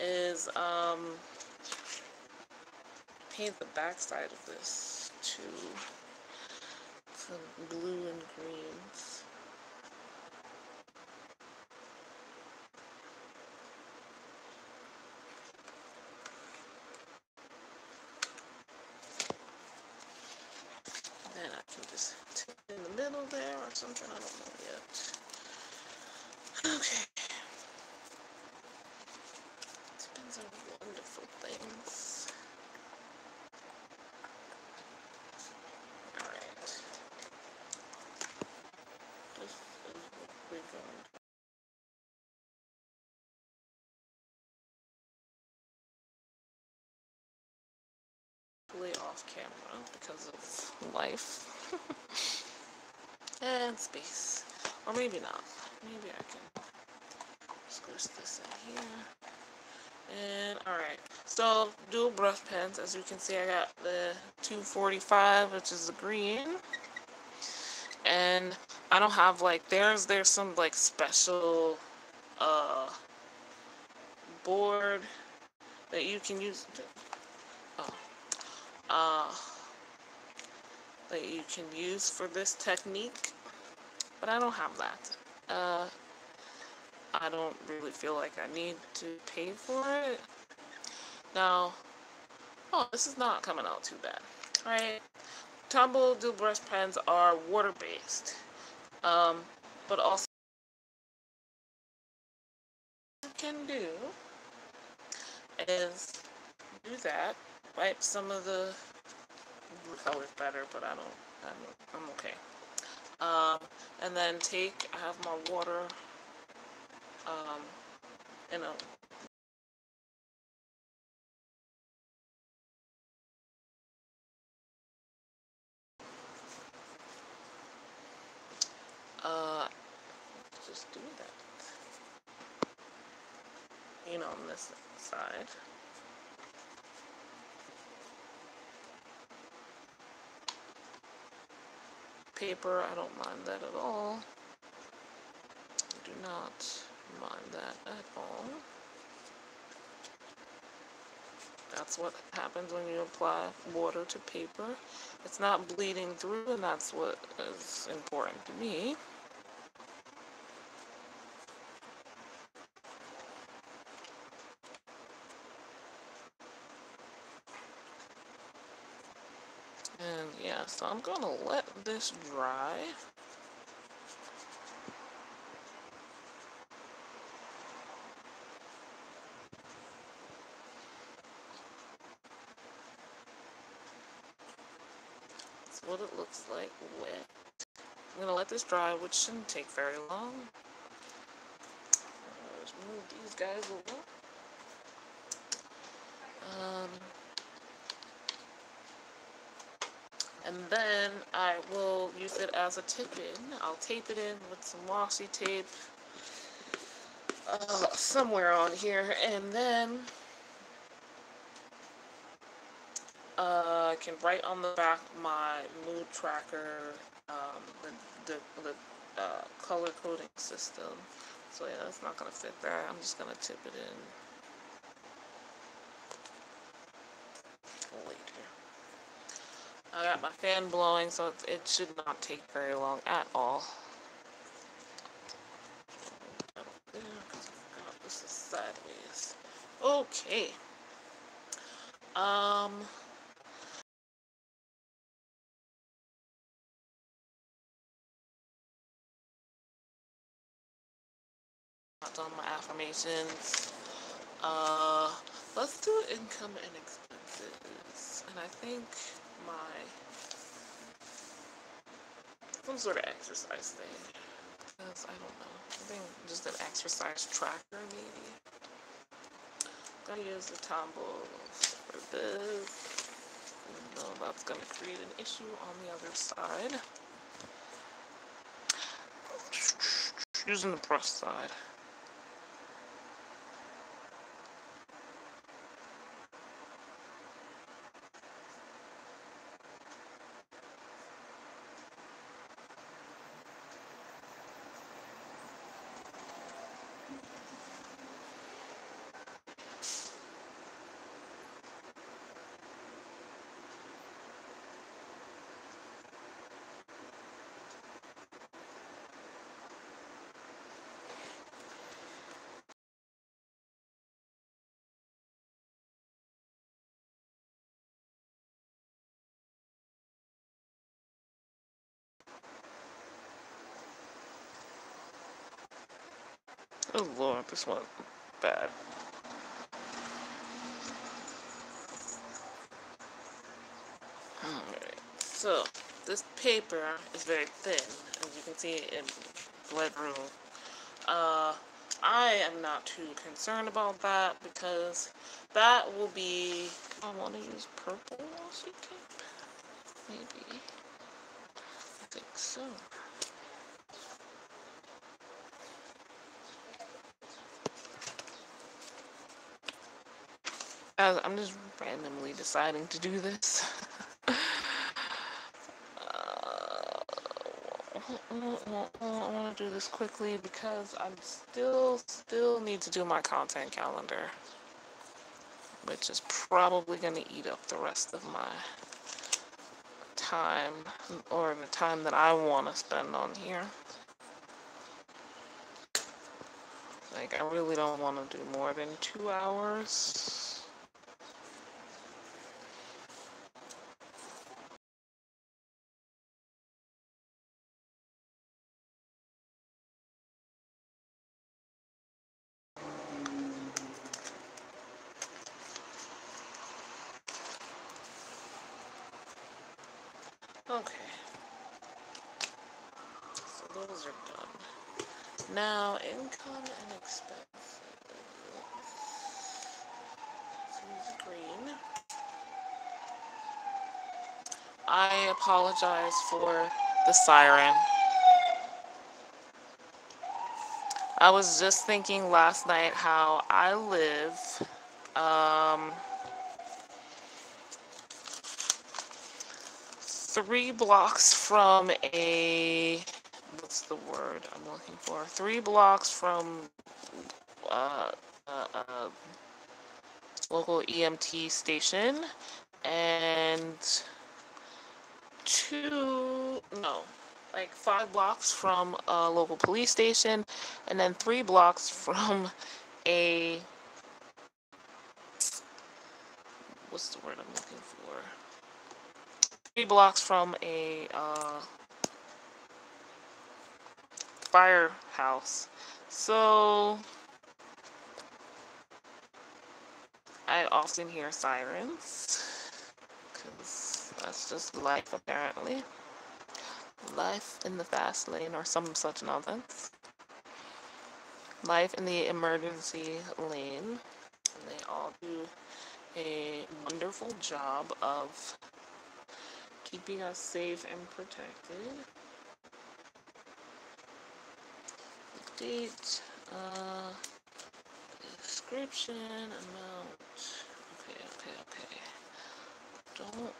A: is paint the back side of this too. Some blue and greens. Then I can just tip in the middle there or something. I don't know yet. Okay. Depends on wonderful things. Alright. This is what we're going to play off camera because of life and space. Or maybe not. Maybe I can squish this in here. And alright, so dual brush pens. As you can see, I got the 245, which is the green. And I don't have like, there's some like special board that you can use. That you can use for this technique, but I don't have that. I don't really feel like I need to pay for it. Now, oh, this is not coming out too bad. Alright, Tombow Dual Brush pens are water-based, but also what you can do is do that, wipe some of the blue colors better, but I'm okay. And then I have my water, in a just do that. You know, on this side. Paper, I don't mind that at all. I do not mind that at all. That's what happens when you apply water to paper. It's not bleeding through, and that's what is important to me. And yeah, so I'm gonna let this dry. That's what it looks like wet. I'm gonna let this dry, which shouldn't take very long. Let's move these guys over. And then I will use it as a tip-in. I'll tape it in with some washi tape somewhere on here, and then I can write on the back my mood tracker, the color coding system. So yeah, that's not gonna fit there. I'm just gonna tip it in later. I got my fan blowing, so it should not take very long at all. This is sideways. Okay. Not done my affirmations. Let's do income and expenses. And I think some sort of exercise thing. Because I don't know. I think just an exercise tracker maybe. I'm gonna use the Tombow for this. No, that's gonna create an issue on the other side. Using the brush side. Oh Lord, this one's bad. Alright, so this paper is very thin, as you can see in bloodroom. I am not too concerned about that because that will be. I want to use purple washi tape. Maybe. I think so. I'm just randomly deciding to do this. I want to do this quickly because I'm still need to do my content calendar, which is probably going to eat up the rest of my time, or the time that I want to spend on here. Like, I really don't want to do more than 2 hours. Okay. So those are done. Now, income and expenses. Let's use green. I apologize for the siren. I was just thinking last night how I live 3 blocks from a, what's the word I'm looking for? 3 blocks from uh, a local EMT station, and 5 blocks from a local police station, and then 3 blocks from a, what's the word I'm looking for? 3 blocks from a firehouse. So I often hear sirens, because that's just life, apparently. Life in the fast lane, or some such nonsense. Life in the emergency lane. And they all do a wonderful job of keeping us safe and protected. Date, description, amount. Okay. Don't.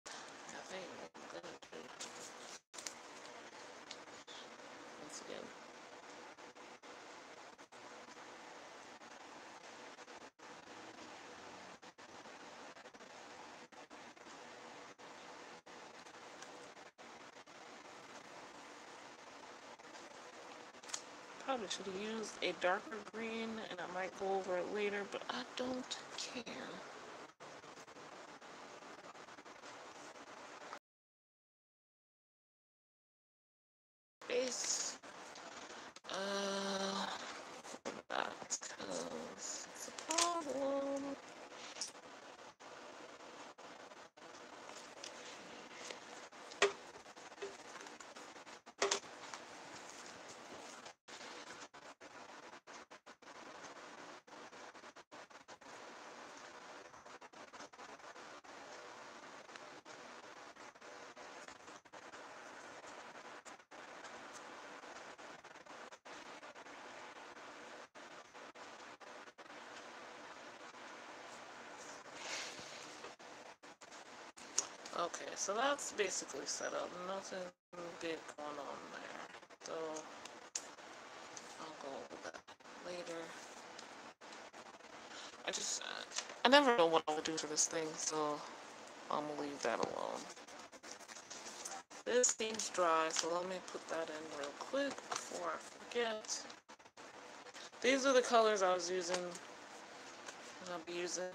A: I think I'm gonna do once again. Probably should have used a darker green, and I might go over it later, but I don't care. Base. That's because it's a problem. Okay, so that's basically set up. Nothing big going on there. So I'll go over that later. I never know what I'll do for this thing, so I'm gonna leave that alone. This seems dry, so let me put that in real quick before I forget. These are the colors I was using, and I'll be using.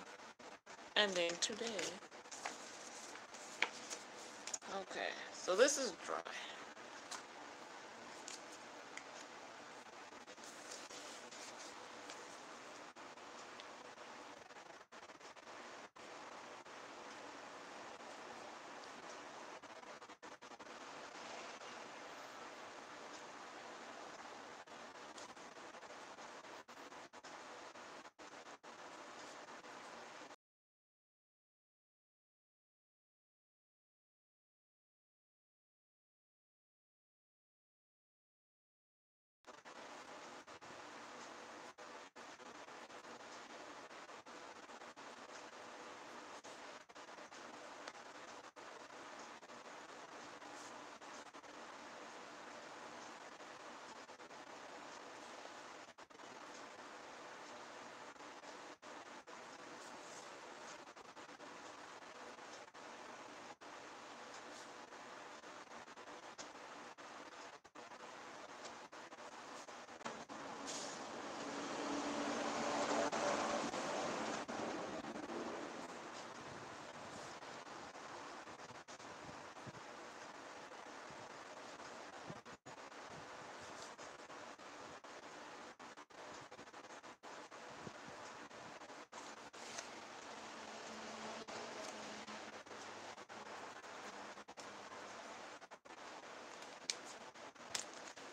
A: ending today. Okay, so this is dry.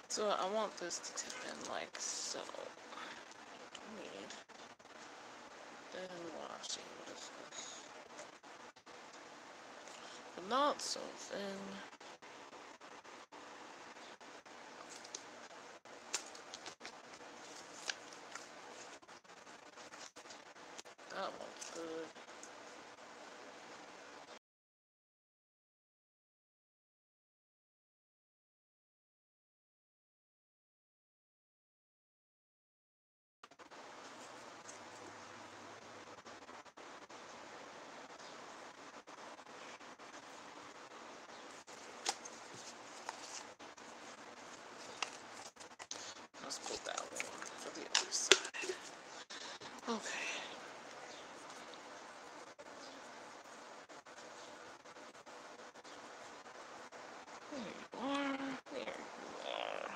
A: So I want this to tip in like so. Need then washing. What is this? But not so thin. That one's good. Let's put that one for the other side. Okay. There you are. There you are.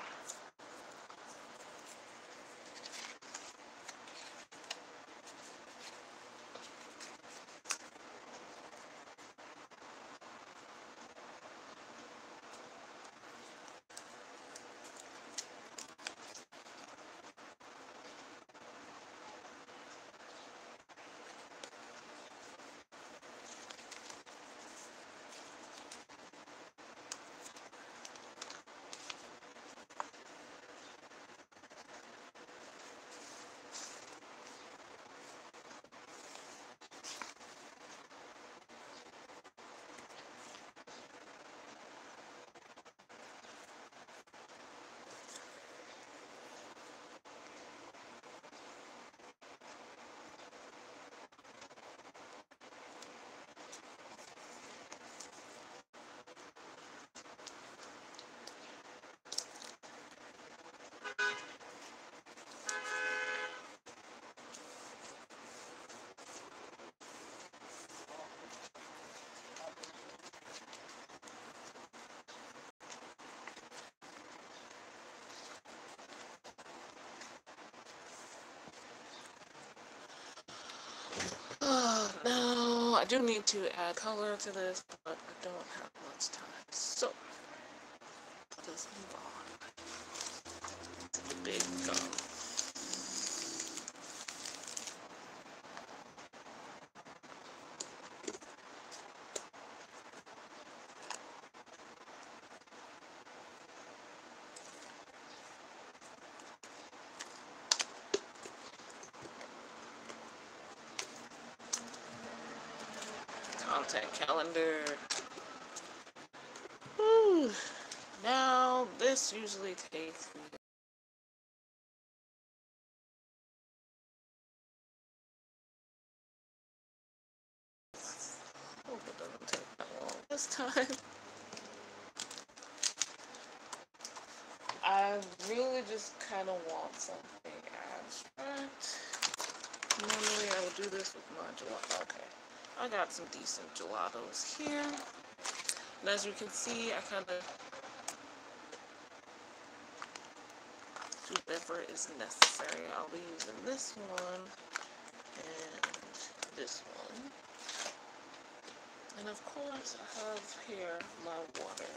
A: Now, I do need to add color to this, but I don't have much time. So, let's move on to the big gum. Contact calendar. Whew. Now, this usually takes me. Hope it doesn't take that long this time. I really just kind of want something abstract. Normally, I would do this with modular. Okay. I got some decent gelatos here. And as you can see, I kind of do whatever is necessary. I'll be using this one and this one. And of course, I have here my water.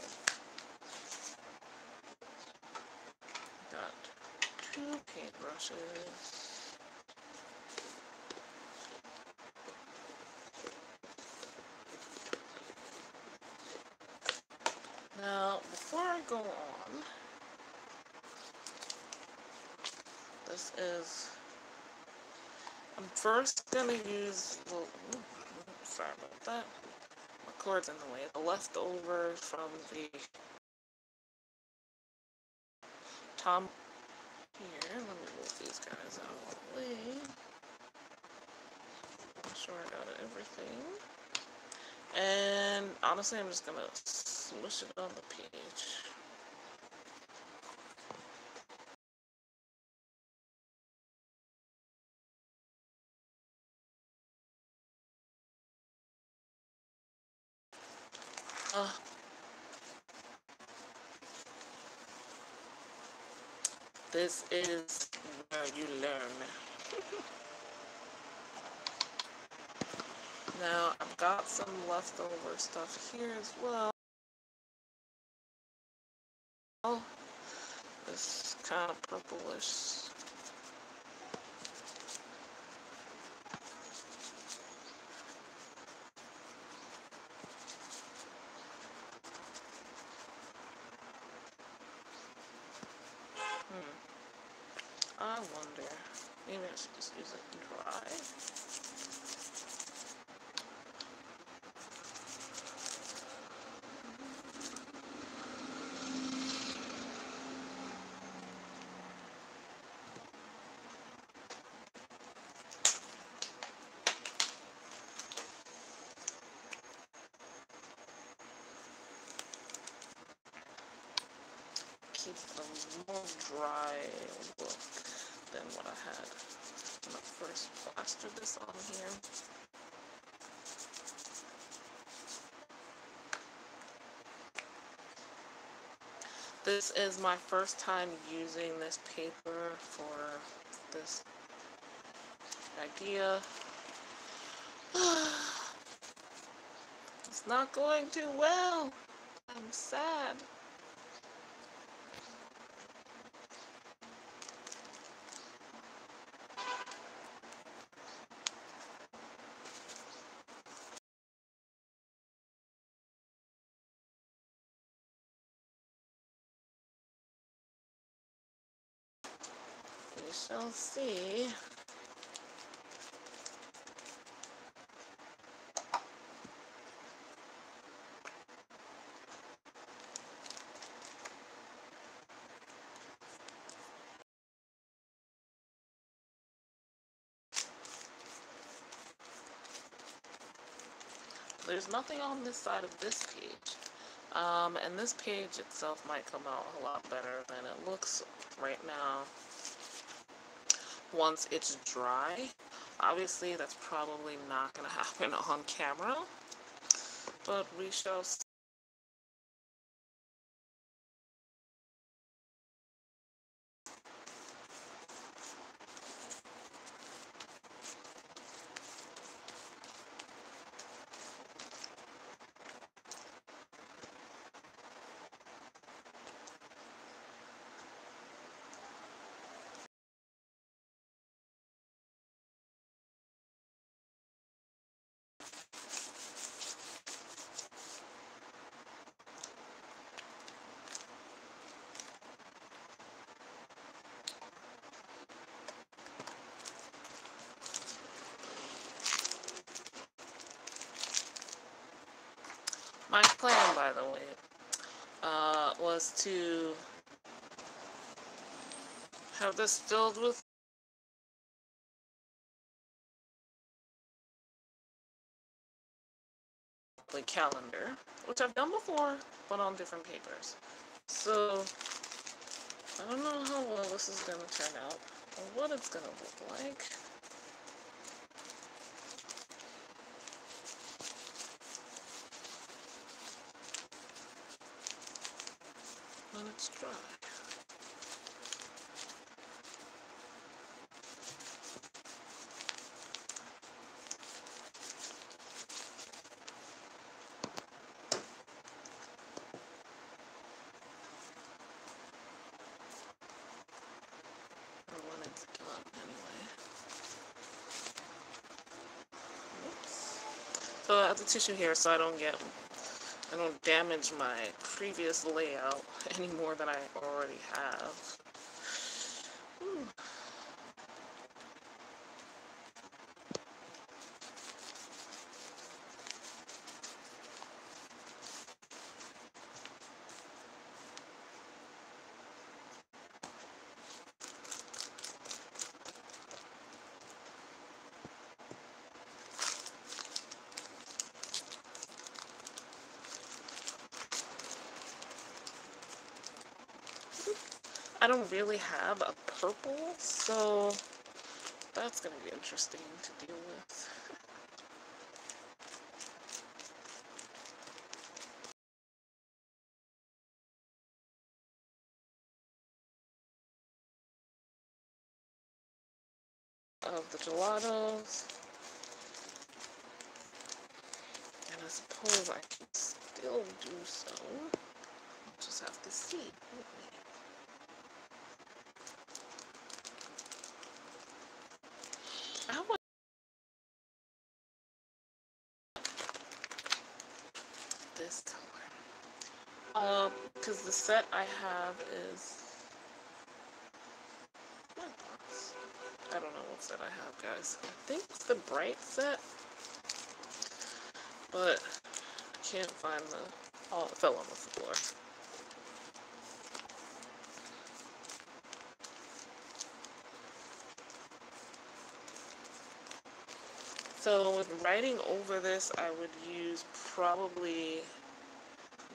A: Got 2 paintbrushes. Now, before I go on, I'm first gonna use, well, sorry about that, my cord's in the way, the leftovers from the Tom, here, let me move these guys out of the way, make sure I got everything, and honestly, I'm just gonna smush it on the page. This is where you learn. Now, I've got some leftover stuff here as well. This kind of purplish. I wonder, maybe I should just use it dry. Keep a more dry look than what I had when I first plastered this on here. This is my first time using this paper for this idea. It's not going too well. I'm sad. We shall see. There's nothing on this side of this page. And this page itself might come out a lot better than it looks right now once it's dry. Obviously, that's probably not going to happen on camera, but we shall see. My plan, by the way, was to have this filled with the calendar, which I've done before, but on different papers. So, I don't know how well this is going to turn out, or what it's going to look like. when it's dry. Or when it's done, anyway. Oops. So I have the tissue here so I don't damage my previous layout any more than I already have. Ooh. I don't really have a purple, so that's going to be interesting to deal with. Of the gelatos, and I suppose I can still do so. Just have to see. I want this color. Because the set I have is my box. I don't know what set I have, guys. I think it's the bright set, but I can't find the. Oh, it fell on the floor. So with writing over this, I would use probably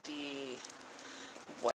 A: the white.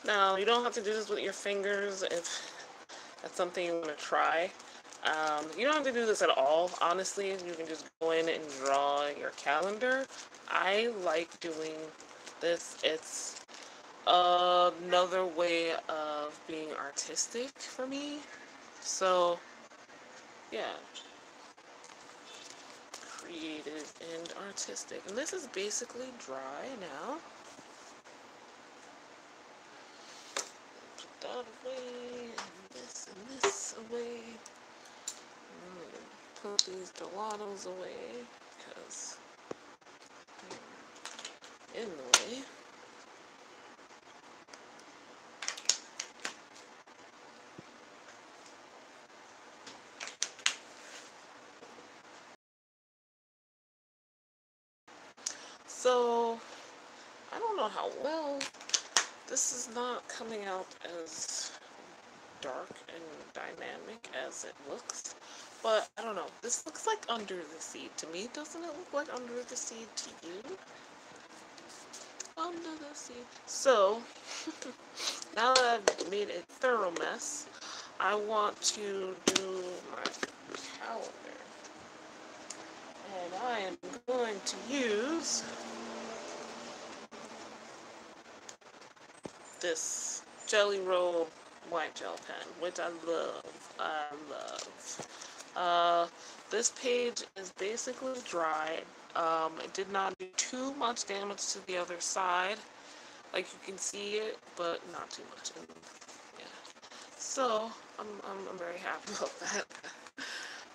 A: Now, you don't have to do this with your fingers if that's something you want to try. You don't have to do this at all, honestly. You can just go in and draw your calendar. I like doing this. It's another way of being artistic for me. So, yeah. Creative and artistic. And this is basically dry now. Put that away, and this away. I'm gonna put these gelatos away because they're in the way. So, I don't know how well this is not coming out as dark and dynamic as it looks, but I don't know. This looks like Under the Sea to me. Doesn't it look like Under the Sea to you? Under the sea. So, now that I've made a thorough mess, I want to do my calendar. And I am going to use this Jelly Roll white gel pen, which I love. I love. This page is basically dry. It did not do too much damage to the other side. Like you can see it, but not too much. And So I'm very happy about that.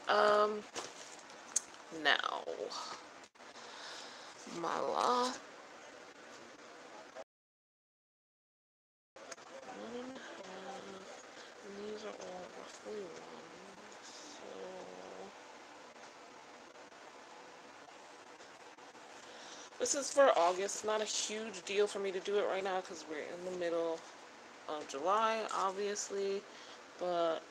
A: Um, now my last one, and these are all roughly ones. So this is for August. It's not a huge deal for me to do it right now because we're in the middle of July, obviously, but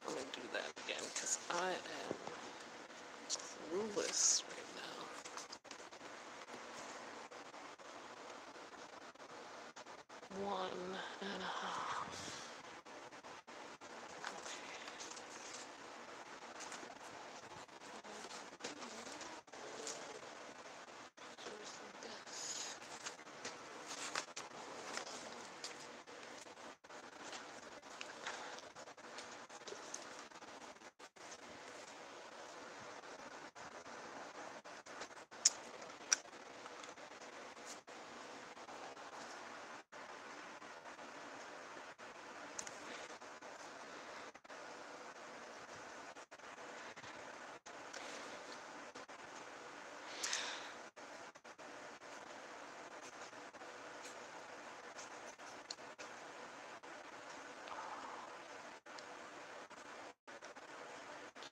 A: I'm gonna do that again because I am clueless right now. 1.5.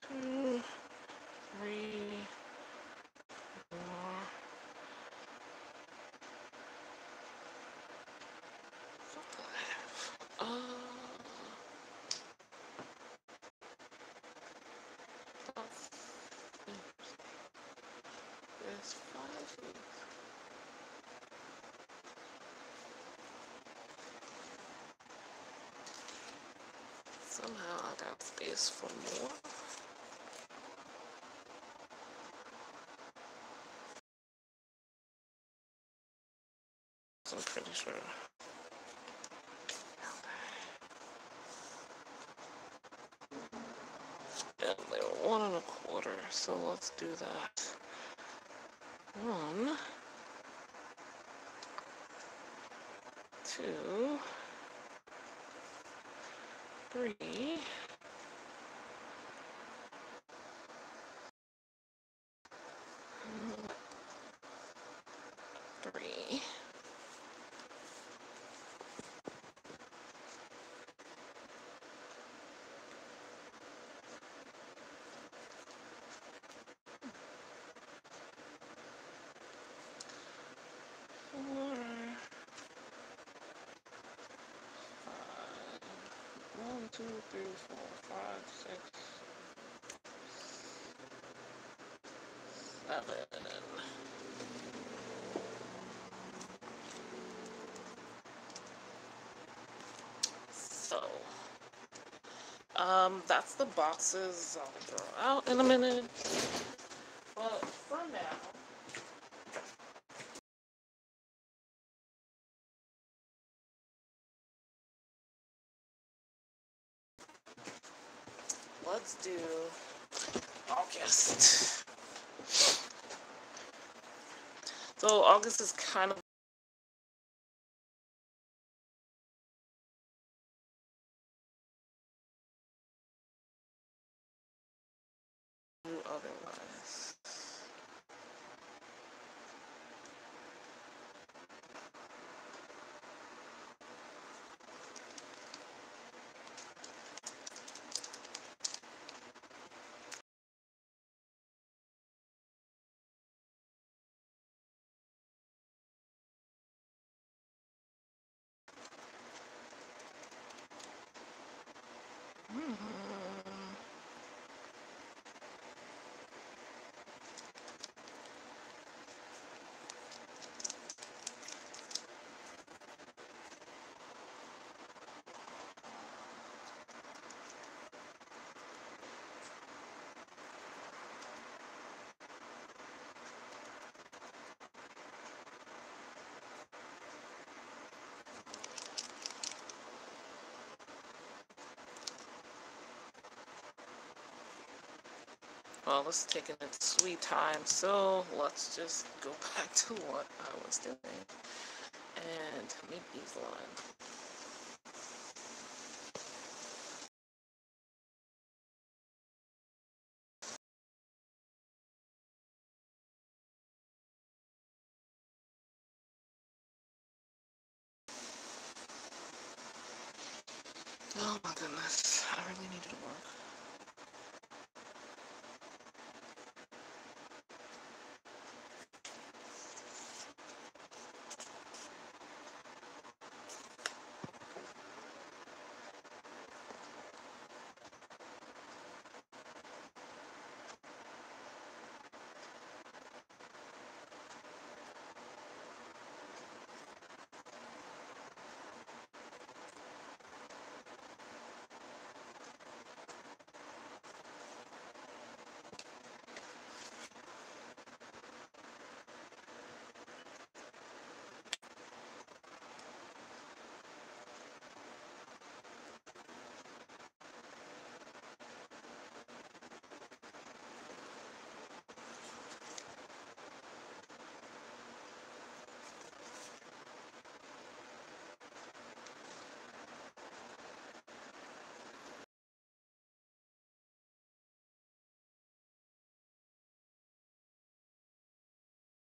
A: Two, three, four, five. There's 5 here. Somehow I got space for more. I'm pretty sure. And they were 1.25, so let's do that. 1, 2, 3, 3. 4, 1, 2, 3, 4, 5, 6, 7. So, that's the boxes I'll throw out in a minute. But for now, let's do August. So August is kind of otherwise. Well, it's taking its sweet time, so let's just go back to what I was doing and make these lines. Oh my goodness, I really needed to work.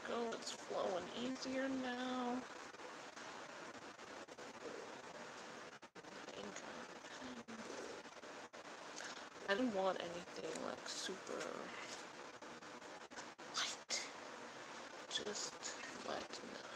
A: Go, it's flowing easier now. I didn't want anything like super light, just light enough.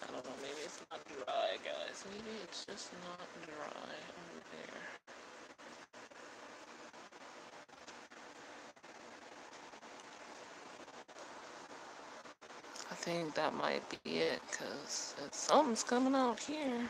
A: I don't know, maybe it's not dry, guys. Maybe it's just not dry over there. I think that might be it, because something's coming out here.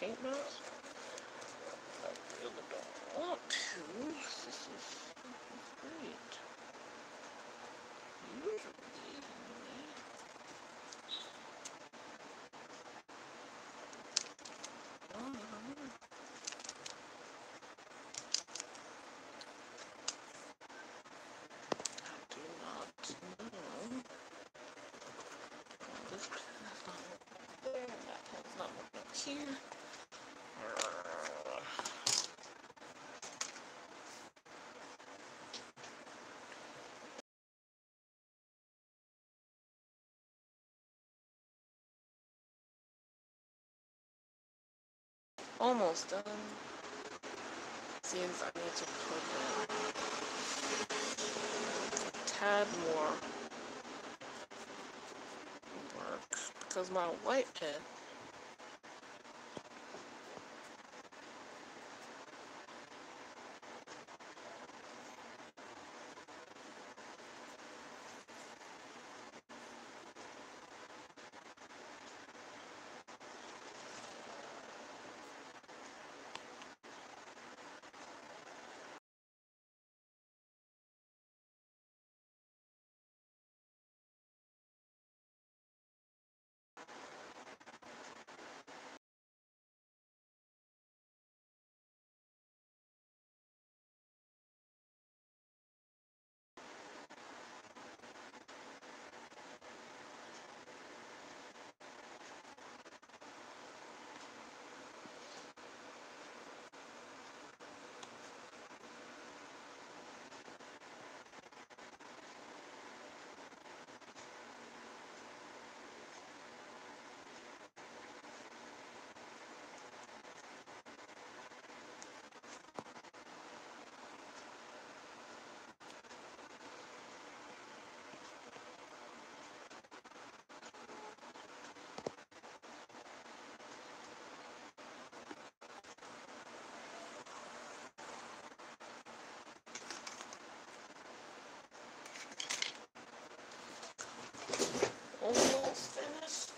A: paint mask. I really don't want to. This is great. Usually, I do not know. This pen is not working there, and that pen's not working up here. Almost done. Seems I need to put in a tad more work because my white pen almost finished.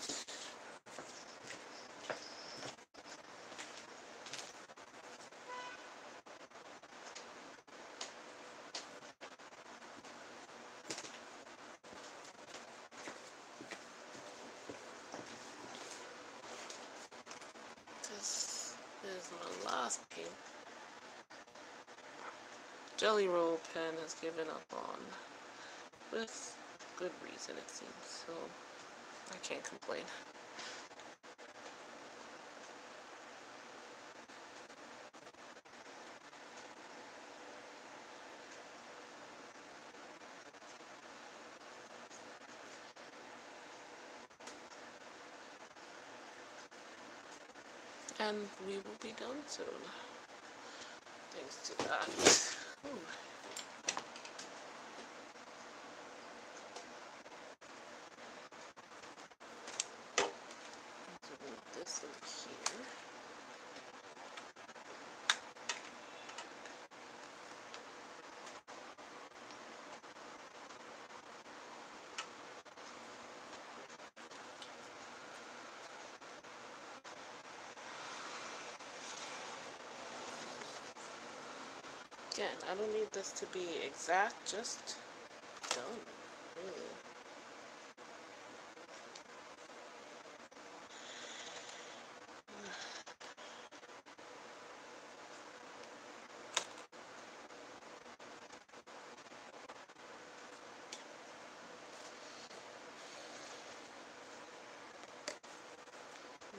A: This is my last paint. Jelly Roll pen has given up on, with good reason it seems, so I can't complain. And we will be done soon, thanks to that. Ooh. So move this in here. Again, I don't need this to be exact, just done, really.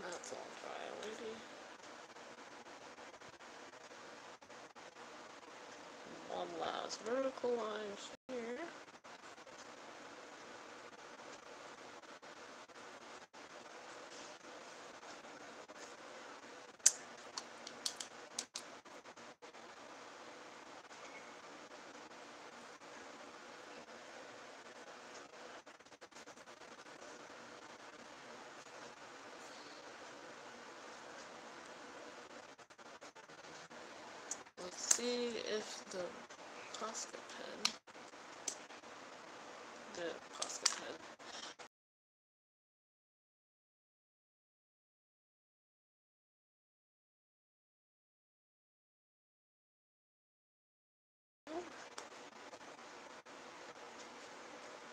A: That's all dry already. One last vertical line here. Let's see if the Posca pen, the Posca pen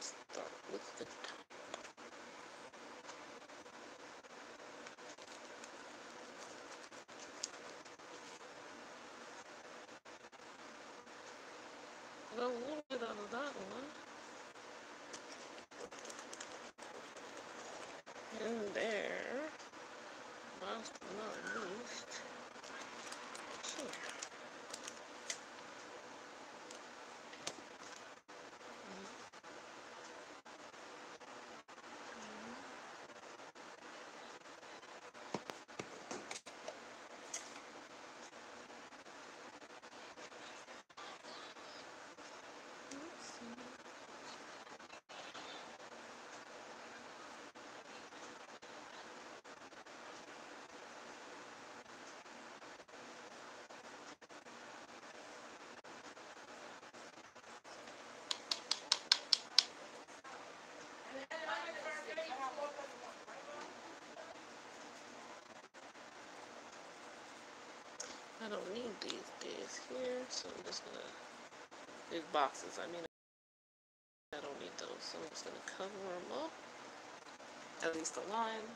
A: Start with the top. Got a little bit out of that one. And there. Last but not least. Here. I don't need these days here, so I'm just gonna, these boxes, I mean, I don't need those, so I'm just gonna cover them up, at least a line.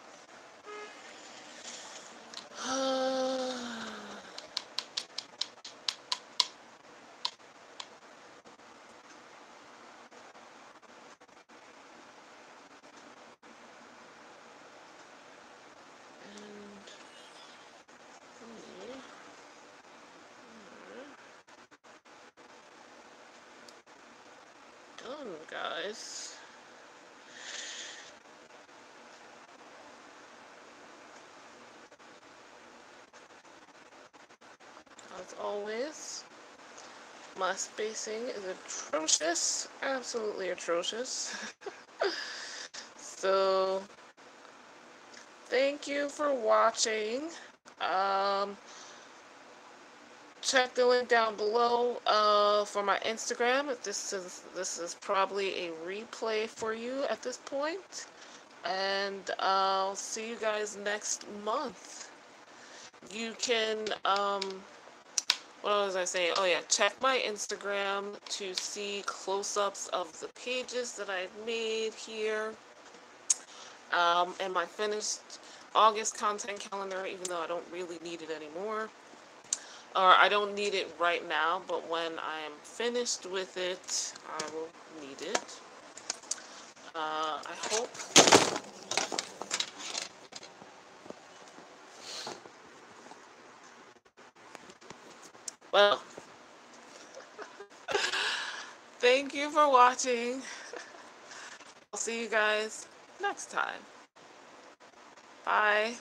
A: Done, guys. As always, my spacing is atrocious, absolutely atrocious. So, thank you for watching. Check the link down below for my Instagram. This is probably a replay for you at this point. And I'll see you guys next month. You can, what was I saying? Oh yeah, check my Instagram to see close-ups of the pages that I've made here. And my finished August content calendar, even though I don't really need it anymore. Or I don't need it right now, but when I am finished with it, I will need it. I hope. Well, thank you for watching. I'll see you guys next time. Bye.